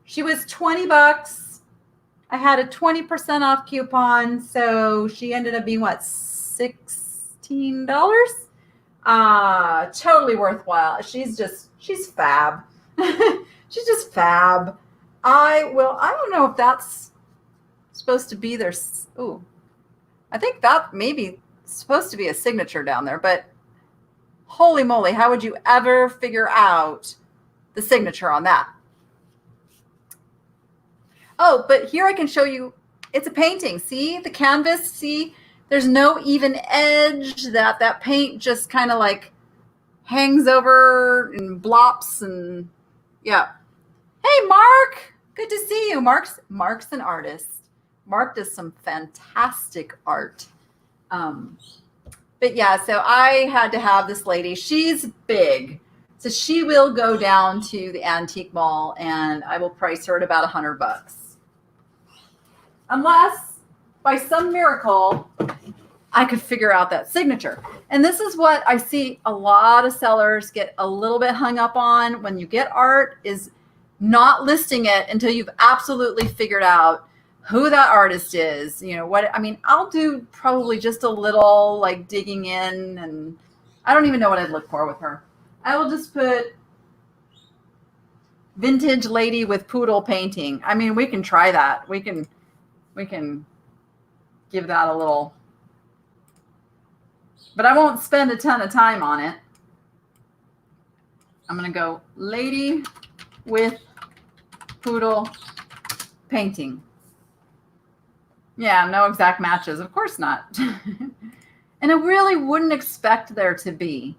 She was $20. I had a 20% off coupon, so she ended up being what, $16? Totally worthwhile. She's fab. She's just fab. I don't know if that's supposed to be their, ooh, I think that maybe supposed to be a signature down there, but holy moly, how would you ever figure out the signature on that? Oh, but here I can show you, it's a painting. See the canvas? See, there's no even edge, that paint just kind of like hangs over and blops and yeah. Hey, Mark, good to see you. Mark's an artist. Mark does some fantastic art. But yeah, so I had to have this lady. She's big. So she will go down to the antique mall and I will price her at about $100. Unless by some miracle, I could figure out that signature. And this is what I see a lot of sellers get a little bit hung up on when you get art, is not listing it until you've absolutely figured out who that artist is. You know what I mean? I'll do probably just a little like digging in, and I don't even know what I'd look for with her. I will just put vintage lady with poodle painting. I mean, we can try that. We can give that a little, but I won't spend a ton of time on it. I'm going to go lady with poodle painting. Yeah, no exact matches. Of course not. And I really wouldn't expect there to be.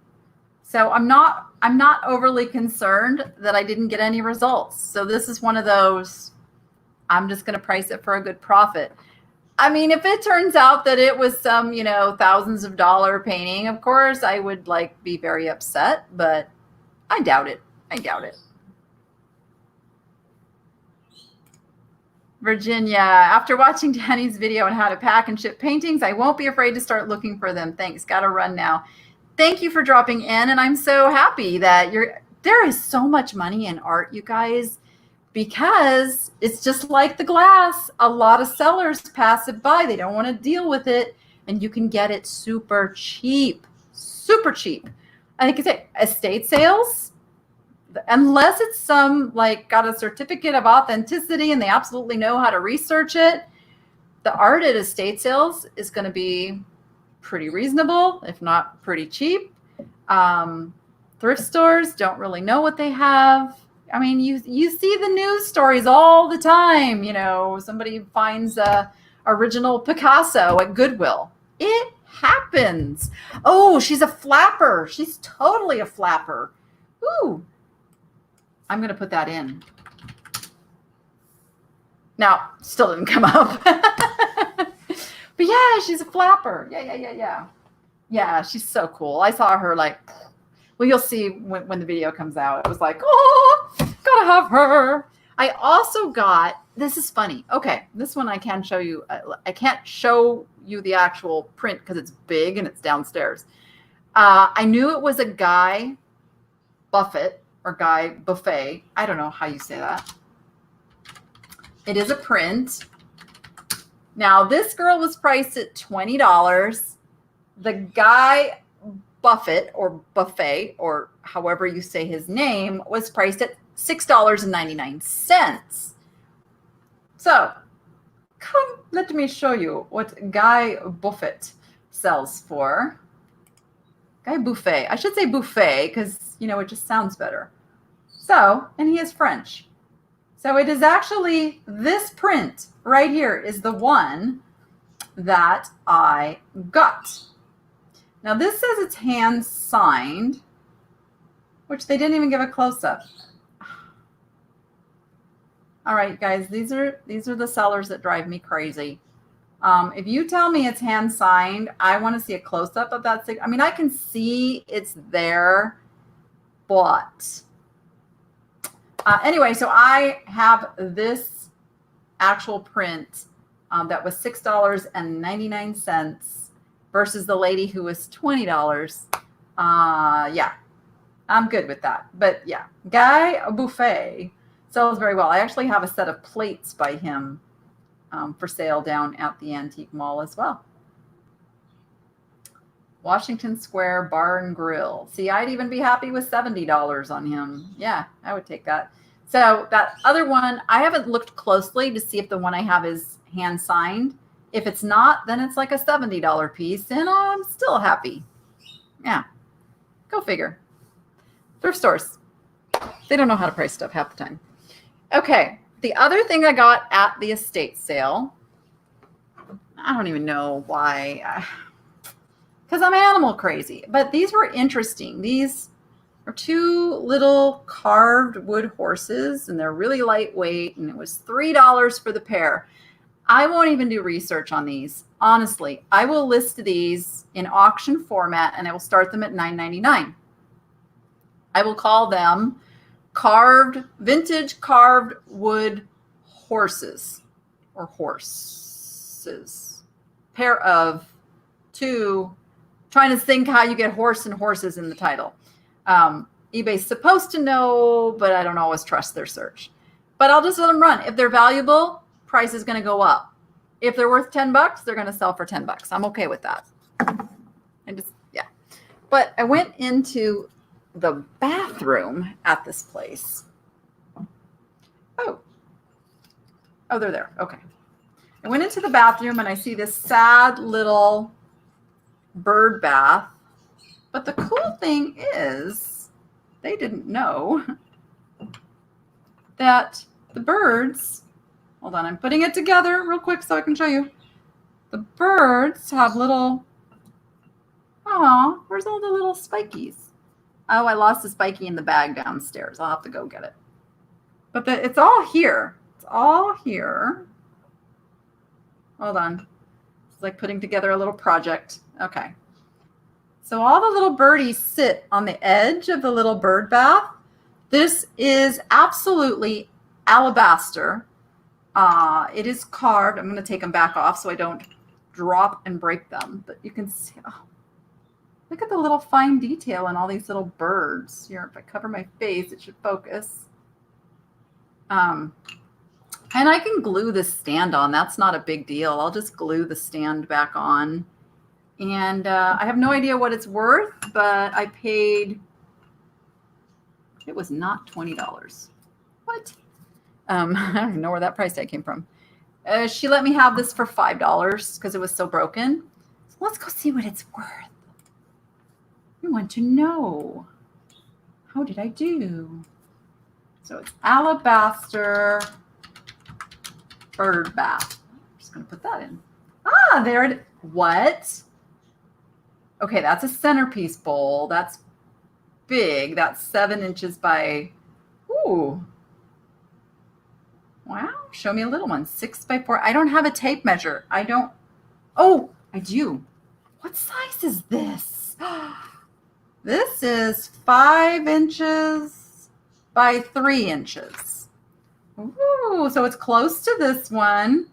So I'm not overly concerned that I didn't get any results. So this is one of those, I'm just going to price it for a good profit. I mean, if it turns out that it was some, thousands of dollar painting, of course I would be very upset, but I doubt it. Virginia, after watching Danny's video on how to pack and ship paintings, I won't be afraid to start looking for them. Thanks. Got to run now. Thank you for dropping in. And I'm so happy that there is so much money in art, you guys, because it's just like the glass. A lot of sellers pass it by. They don't want to deal with it. And you can get it super cheap. I think it's estate sales. Unless it's some got a certificate of authenticity and they absolutely know how to research it, the art at estate sales is going to be pretty reasonable, if not pretty cheap. Thrift stores don't really know what they have. I mean, you see the news stories all the time. Somebody finds a original Picasso at Goodwill. It happens. Oh, she's a flapper. She's totally a flapper. Ooh. I'm going to put that in. Now, still didn't come up. But yeah, she's a flapper. Yeah. Yeah, she's so cool. I saw her well, you'll see when the video comes out. It was oh, gotta have her. I also got, this is funny. Okay, this one I can show you. I can't show you the actual print because it's big and it's downstairs. I knew it was a Guy Buffett or Guy Buffet. I don't know how you say that. It is a print. Now, this girl was priced at $20. The Guy Buffett or Buffet, or however you say his name, was priced at $6.99. So, come, let me show you what Guy Buffett sells for. Guy Buffet. I should say buffet because, it just sounds better. So, and he is French. So it is actually this print right here is the one that I got. Now this says it's hand signed, which they didn't even give a close-up. All right, guys, these are the sellers that drive me crazy. If you tell me it's hand signed, I want to see a close-up of that. I mean, I can see it's there, but anyway, so I have this actual print that was $6.99 versus the lady who was $20. Yeah, I'm good with that. But yeah, Guy Buffet sells very well. I actually have a set of plates by him for sale down at the antique mall as well. Washington Square Bar and Grill. See, I'd even be happy with $70 on him. Yeah, I would take that. So that other one, I haven't looked closely to see if the one I have is hand signed. If it's not, then it's like a $70 piece, and I'm still happy. Yeah, go figure. Thrift stores, they don't know how to price stuff half the time. Okay, the other thing I got at the estate sale, I don't even know why, because I'm animal crazy, but these were interesting. These are two little carved wood horses, and they're really lightweight, and it was $3 for the pair. I won't even do research on these. Honestly, I will list these in auction format, and I will start them at $9.99. I will call them vintage carved wood horses or horses. Pair of two, trying to think how you get horse and horses in the title. eBay's supposed to know, but I don't always trust their search. But I'll just let them run. If they're valuable, price is going to go up. If they're worth $10, they're going to sell for $10. I'm okay with that. But I went into the bathroom at this place. Oh, they're there. Okay. I went into the bathroom and I see this sad little bird bath. But the cool thing is they didn't know that the birds, hold on, I'm putting it together real quick so I can show you. The birds have little, where's all the little spikies? Oh, I lost a spiky in the bag downstairs. I'll have to go get it. But it's all here. It's all here. Hold on. It's like putting together a little project. Okay. So all the little birdies sit on the edge of the little bird bath. This is absolutely alabaster. It is carved. I'm going to take them back off so I don't drop and break them. But you can see, look at the little fine detail in all these little birds. Here, if I cover my face, it should focus. And I can glue this stand on. That's not a big deal. I'll just glue the stand back on. And I have no idea what it's worth, but I paid, it was not $20. What? I don't even know where that price tag came from. She let me have this for $5 because it was so broken. So let's go see what it's worth. I want to know. How did I do? So it's alabaster bird bath. I'm just going to put that in. There it is. What? Okay, that's a centerpiece bowl. That's big. That's 7 inches by, ooh. Wow. Show me a little one. 6 by 4. I don't have a tape measure. I do. What size is this? This is 5 inches by 3 inches. Ooh, so it's close to this one.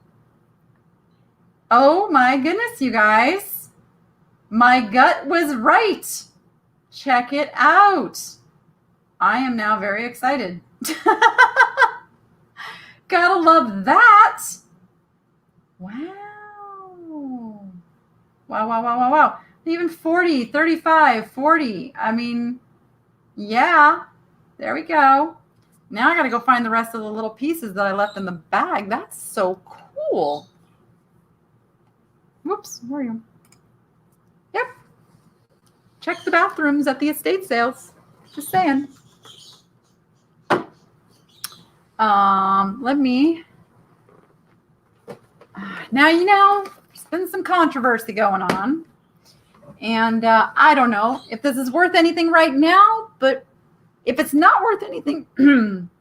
Oh my goodness, you guys. My gut was right. Check it out. I am now very excited. Gotta love that. Wow. Wow. Even 40, 35, 40. I mean, yeah, there we go. Now I got to go find the rest of the little pieces that I left in the bag. That's so cool. Whoops, where are you? Yep. Check the bathrooms at the estate sales. Just saying. Let me. Now, there's been some controversy going on. And I don't know if this is worth anything right now, but if it's not worth anything,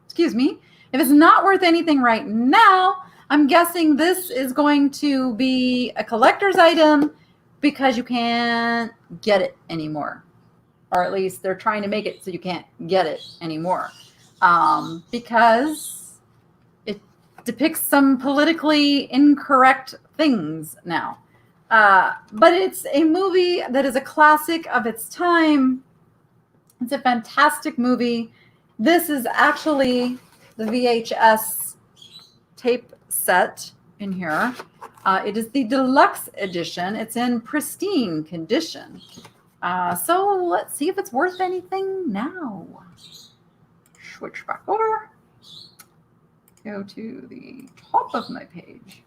excuse me, if it's not worth anything right now, I'm guessing this is going to be a collector's item because you can't get it anymore. Or at least they're trying to make it so you can't get it anymore. Because it depicts some politically incorrect things now. But it's a movie that is a classic of its time. It's a fantastic movie. This is actually the VHS tape set in here. It is the deluxe edition. It's in pristine condition. So let's see if it's worth anything now. Switch back over. Go to the top of my page.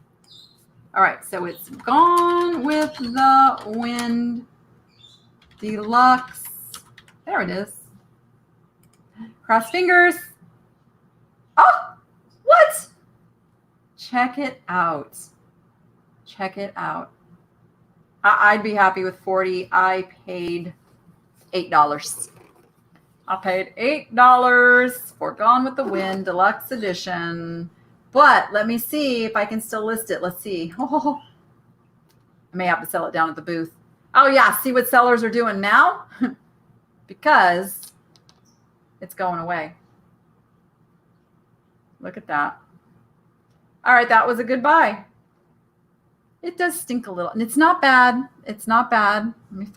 All right, so it's Gone with the Wind Deluxe. There it is. Cross fingers. Oh, what? Check it out. Check it out. I'd be happy with 40. I paid $8. I paid $8 for Gone with the Wind Deluxe Edition. But let me see if I can still list it. Let's see. Oh, I may have to sell it down at the booth. Oh, yeah. See what sellers are doing now? Because It's going away. Look at that. All right, that was a good buy. It does stink a little, and it's not bad. It's not bad. Let me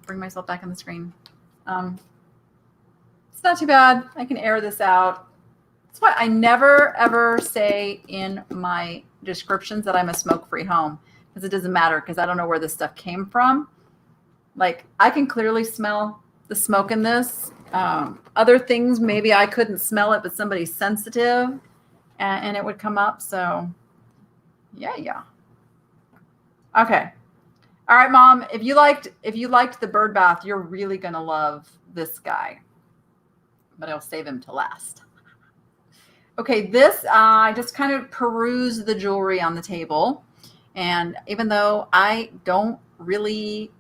bring myself back on the screen. It's not too bad. I can air this out. That's why I never, ever say in my descriptions that I'm a smoke-free home, because it doesn't matter, because I don't know where this stuff came from. Like, I can clearly smell the smoke in this. Other things, maybe I couldn't smell it, but somebody's sensitive and it would come up. So yeah. Okay. All right, Mom, if you liked the bird bath, you're really going to love this guy, but I'll save him to last. Okay. This, I just kind of peruse the jewelry on the table. And even though I don't really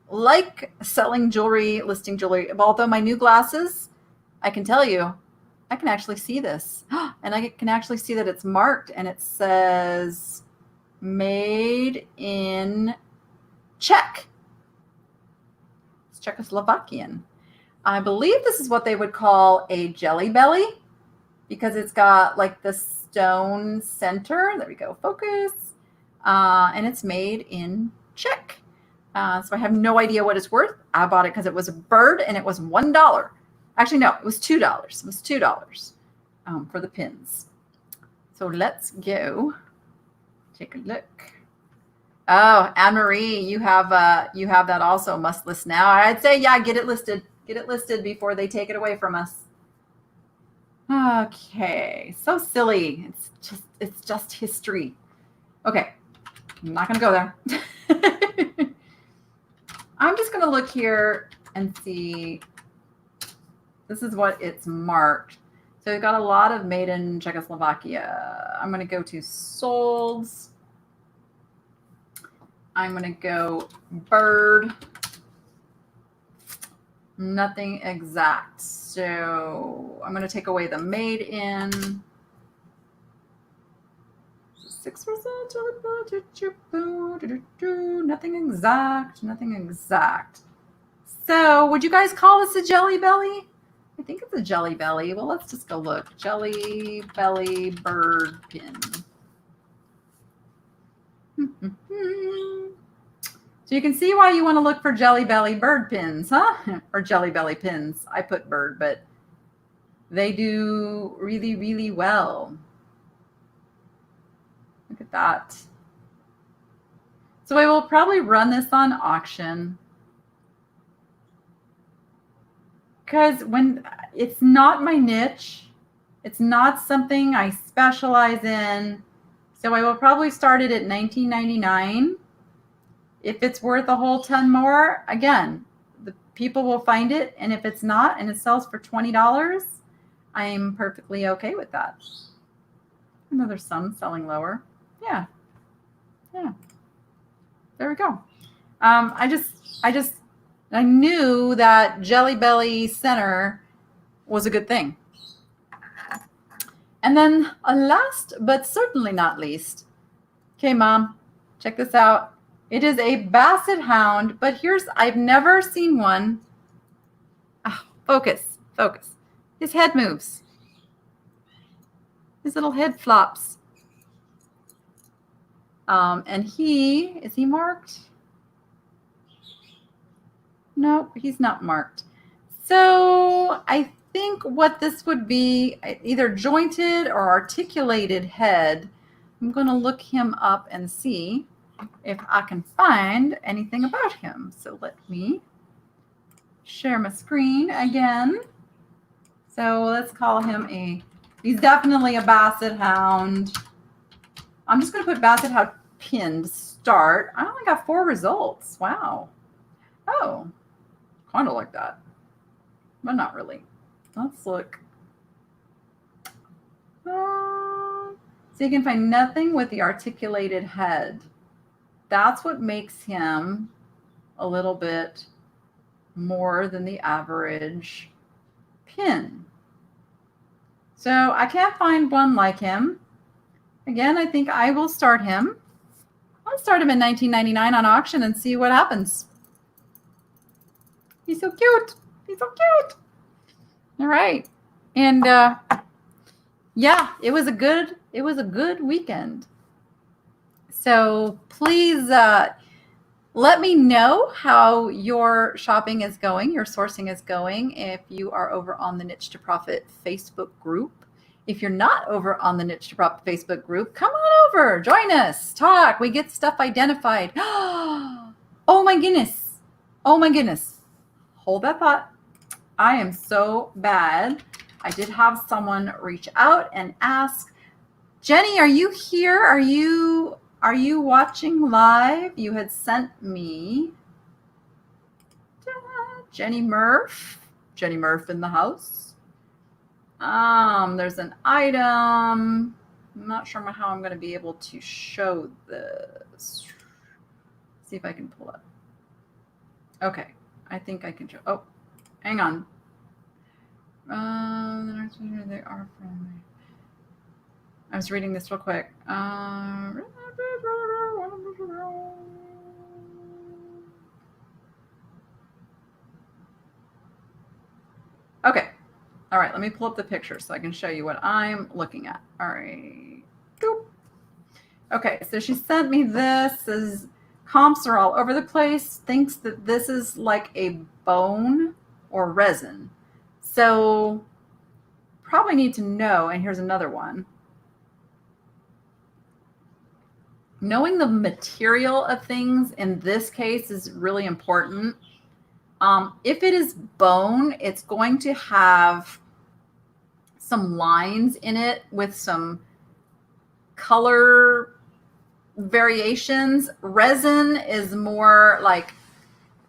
like selling jewelry, listing jewelry, although my new glasses, I can tell you, I can actually see this. And I can actually see that it's marked and it says made in Czech. It's Czechoslovakian. I believe this is what they would call a jelly belly, because it's got like the stone center. There we go. Focus. And it's made in Czech. So I have no idea what it's worth. I bought it because it was a bird and it was $1. Actually, no, it was $2. It was $2 for the pins. So let's go take a look. Oh, Anne-Marie, you have that also, must list now. I'd say, yeah, get it listed. Get it listed before they take it away from us. Okay, so silly. It's just history. Okay, I'm not going to go there. I'm just going to look here and see. This is what it's marked. So we've got a lot of made in Czechoslovakia. I'm going to go to solds. I'm going to go bird. Nothing exact. So I'm going to take away the made in. 6%. Nothing exact. Nothing exact. So would you guys call this a jelly belly? I think it's a jelly belly. Well, let's just go look. Jelly belly bird pin. So you can see why you want to look for jelly belly bird pins, huh? Or jelly belly pins. I put bird, but they do really, really well. Look at that. So I will probably run this on auction, because when it's not my niche, it's not something I specialize in. So I will probably start it at $19.99. If it's worth a whole ton more, again, the people will find it. And if it's not, and it sells for $20, I'm perfectly okay with that. I know there's some selling lower. Yeah. There we go. I knew that Jelly Belly Center was a good thing. And then last, but certainly not least. Okay, Mom, check this out. It is a Basset Hound, but I've never seen one. Oh, focus. His head moves. His little head flops. And is he marked? No, he's not marked. So I think what this would be, either jointed or articulated head. I'm going to look him up and see if I can find anything about him. So let me share my screen again. So let's call him he's definitely a Basset Hound. I'm just going to put Basset Hound pinned start. I only got 4 results. Wow. Oh, kind of like that, but not really. Let's look. So you can find nothing with the articulated head. That's what makes him a little bit more than the average pin. So I can't find one like him. Again, I think I will start him. I'll start him at $19.99 on auction and see what happens. He's so cute. He's so cute. All right. And yeah, it was a good weekend. So please let me know how your shopping is going, your sourcing is going, if you are over on the Niche to Profit Facebook group. If you're not over on the Niche to Profit Facebook group, come on over, join us, talk. We get stuff identified. Oh my goodness. Oh my goodness. Hold that thought. I am so bad. I did have someone reach out and ask, Jenny, are you here? Are you watching live? You had sent me Jenny Murph in the house. There's an item. I'm not sure how I'm going to be able to show this. See if I can pull up. Okay, I think I can show. Oh, hang on. The next one they are from. I was reading this real quick. Okay. All right, let me pull up the picture so I can show you what I'm looking at. All right. Boop. Okay, so she sent me this. Is comps are all over the place. Thinks that this is like a bone or resin. So probably need to know, and here's another one. Knowing the material of things in this case is really important. If it is bone, it's going to have some lines in it with some color variations. Resin is more like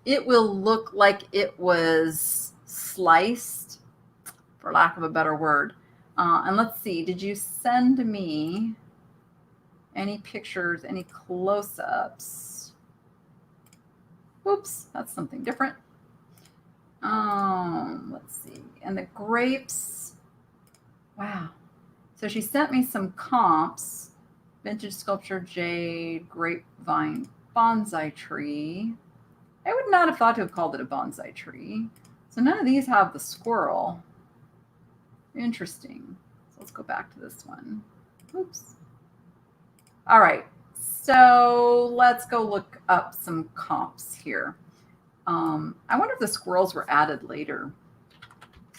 it will look like it was sliced, for lack of a better word. And let's see, did you send me any pictures, any close-ups? Whoops, that's something different. Let's see. And the grapes, wow. So she sent me some comps. Vintage sculpture, jade, grapevine, bonsai tree. I would not have thought to have called it a bonsai tree. So none of these have the squirrel. Interesting. So let's go back to this one. Oops. All right. So let's go look up some comps here. I wonder if the squirrels were added later.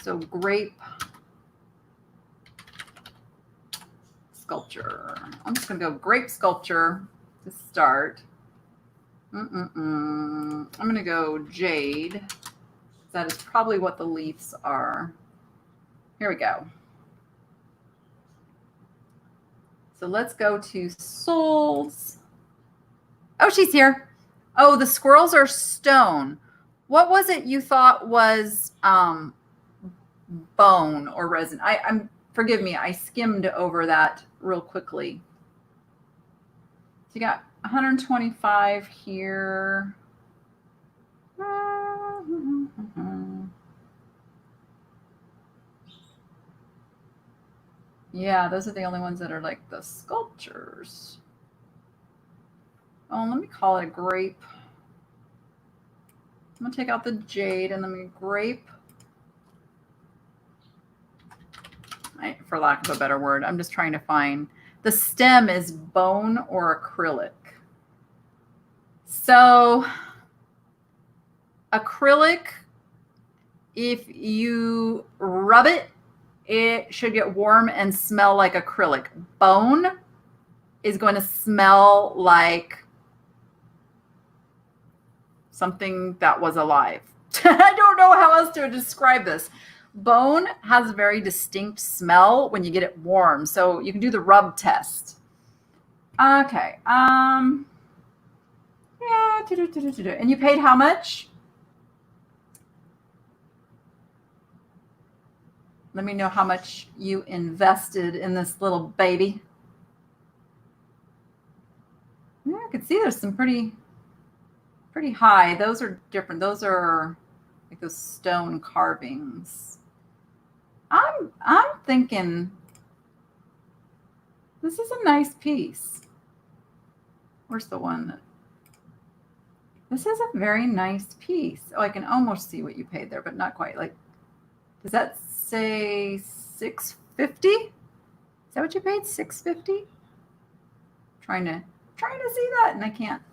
So grape sculpture. I'm just going to go grape sculpture to start. I'm going to go jade. That is probably what the leaves are. Here we go. So let's go to souls. Oh, she's here. Oh, the squirrels are stone. What was it you thought was bone or resin? Forgive me, I skimmed over that real quickly. So you got 125 here. Yeah, those are the only ones that are like the sculptures. Oh, let me call it a grape. I'm gonna take out the jade and let me grape. For lack of a better word, I'm just trying to find. The stem is bone or acrylic. So acrylic, if you rub it, it should get warm and smell like acrylic. Bone is going to smell like something that was alive. I don't know how else to describe this. Bone has a very distinct smell when you get it warm. So you can do the rub test. Okay. Yeah. And you paid how much? Let me know how much you invested in this little baby. Yeah, I can see there's some pretty high. Those are different. Those are like those stone carvings. I'm thinking this is a nice piece. Where's the one that? This is a very nice piece. Oh, I can almost see what you paid there, but not quite. Like Does that say $650? Is that what you paid? $650? Trying to see that, and I can't.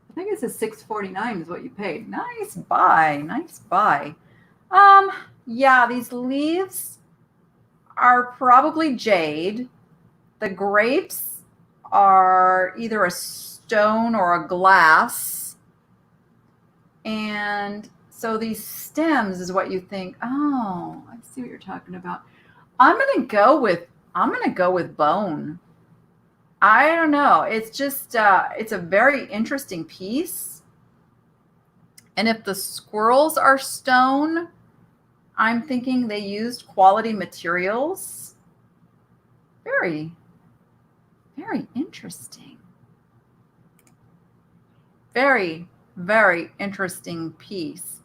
I think it says $649 is what you paid. Nice buy. Nice buy. Yeah, these leaves are probably jade. The grapes are either a stone or a glass. And so these stems is what you think, oh, I see what you're talking about. I'm gonna go with bone. I don't know. It's just it's a very interesting piece. And if the squirrels are stone, I'm thinking they used quality materials. Very, very interesting. Very, very interesting piece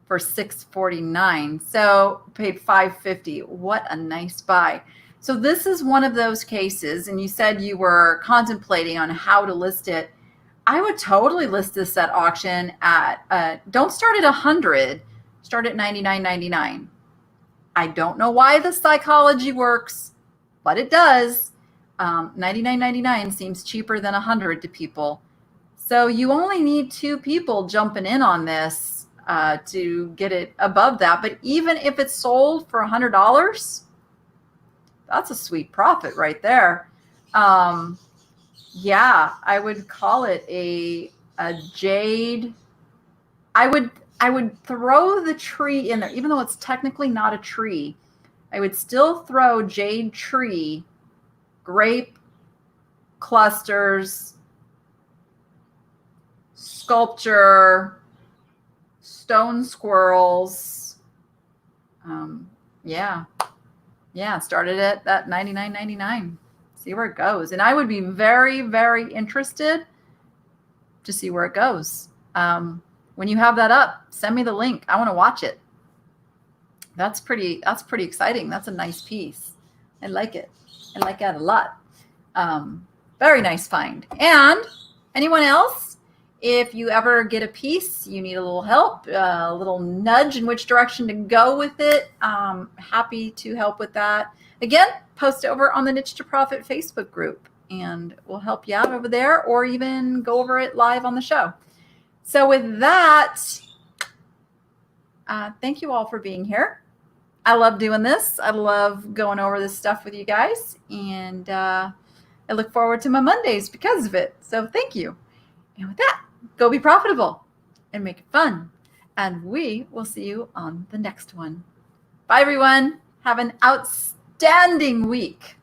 for $649. So paid $550. What a nice buy. So this is one of those cases, and you said you were contemplating on how to list it. I would totally list this at auction at, don't start at 100, start at $99.99. I don't know why the psychology works, but it does. $99.99 seems cheaper than 100 to people. So you only need 2 people jumping in on this to get it above that. But even if it's sold for $100, that's a sweet profit right there. Yeah, I would call it a jade. I would throw the tree in there, even though it's technically not a tree. I would still throw jade tree, grape clusters, sculpture, stone squirrels. Yeah, started at that $99.99. See where it goes. And I would be very, very interested to see where it goes. When you have that up, send me the link. I want to watch it. That's pretty exciting. That's a nice piece. I like it. I like that a lot. Very nice find. And anyone else, if you ever get a piece, you need a little help, a little nudge in which direction to go with it, happy to help with that. Again, post over on the Niche to Profit Facebook group, and we'll help you out over there, or even go over it live on the show. So with that, thank you all for being here. I love doing this. I love going over this stuff with you guys, and I look forward to my Mondays because of it. So thank you. And with that, go be profitable and make it fun. And we will see you on the next one. Bye, everyone. Have an outstanding week.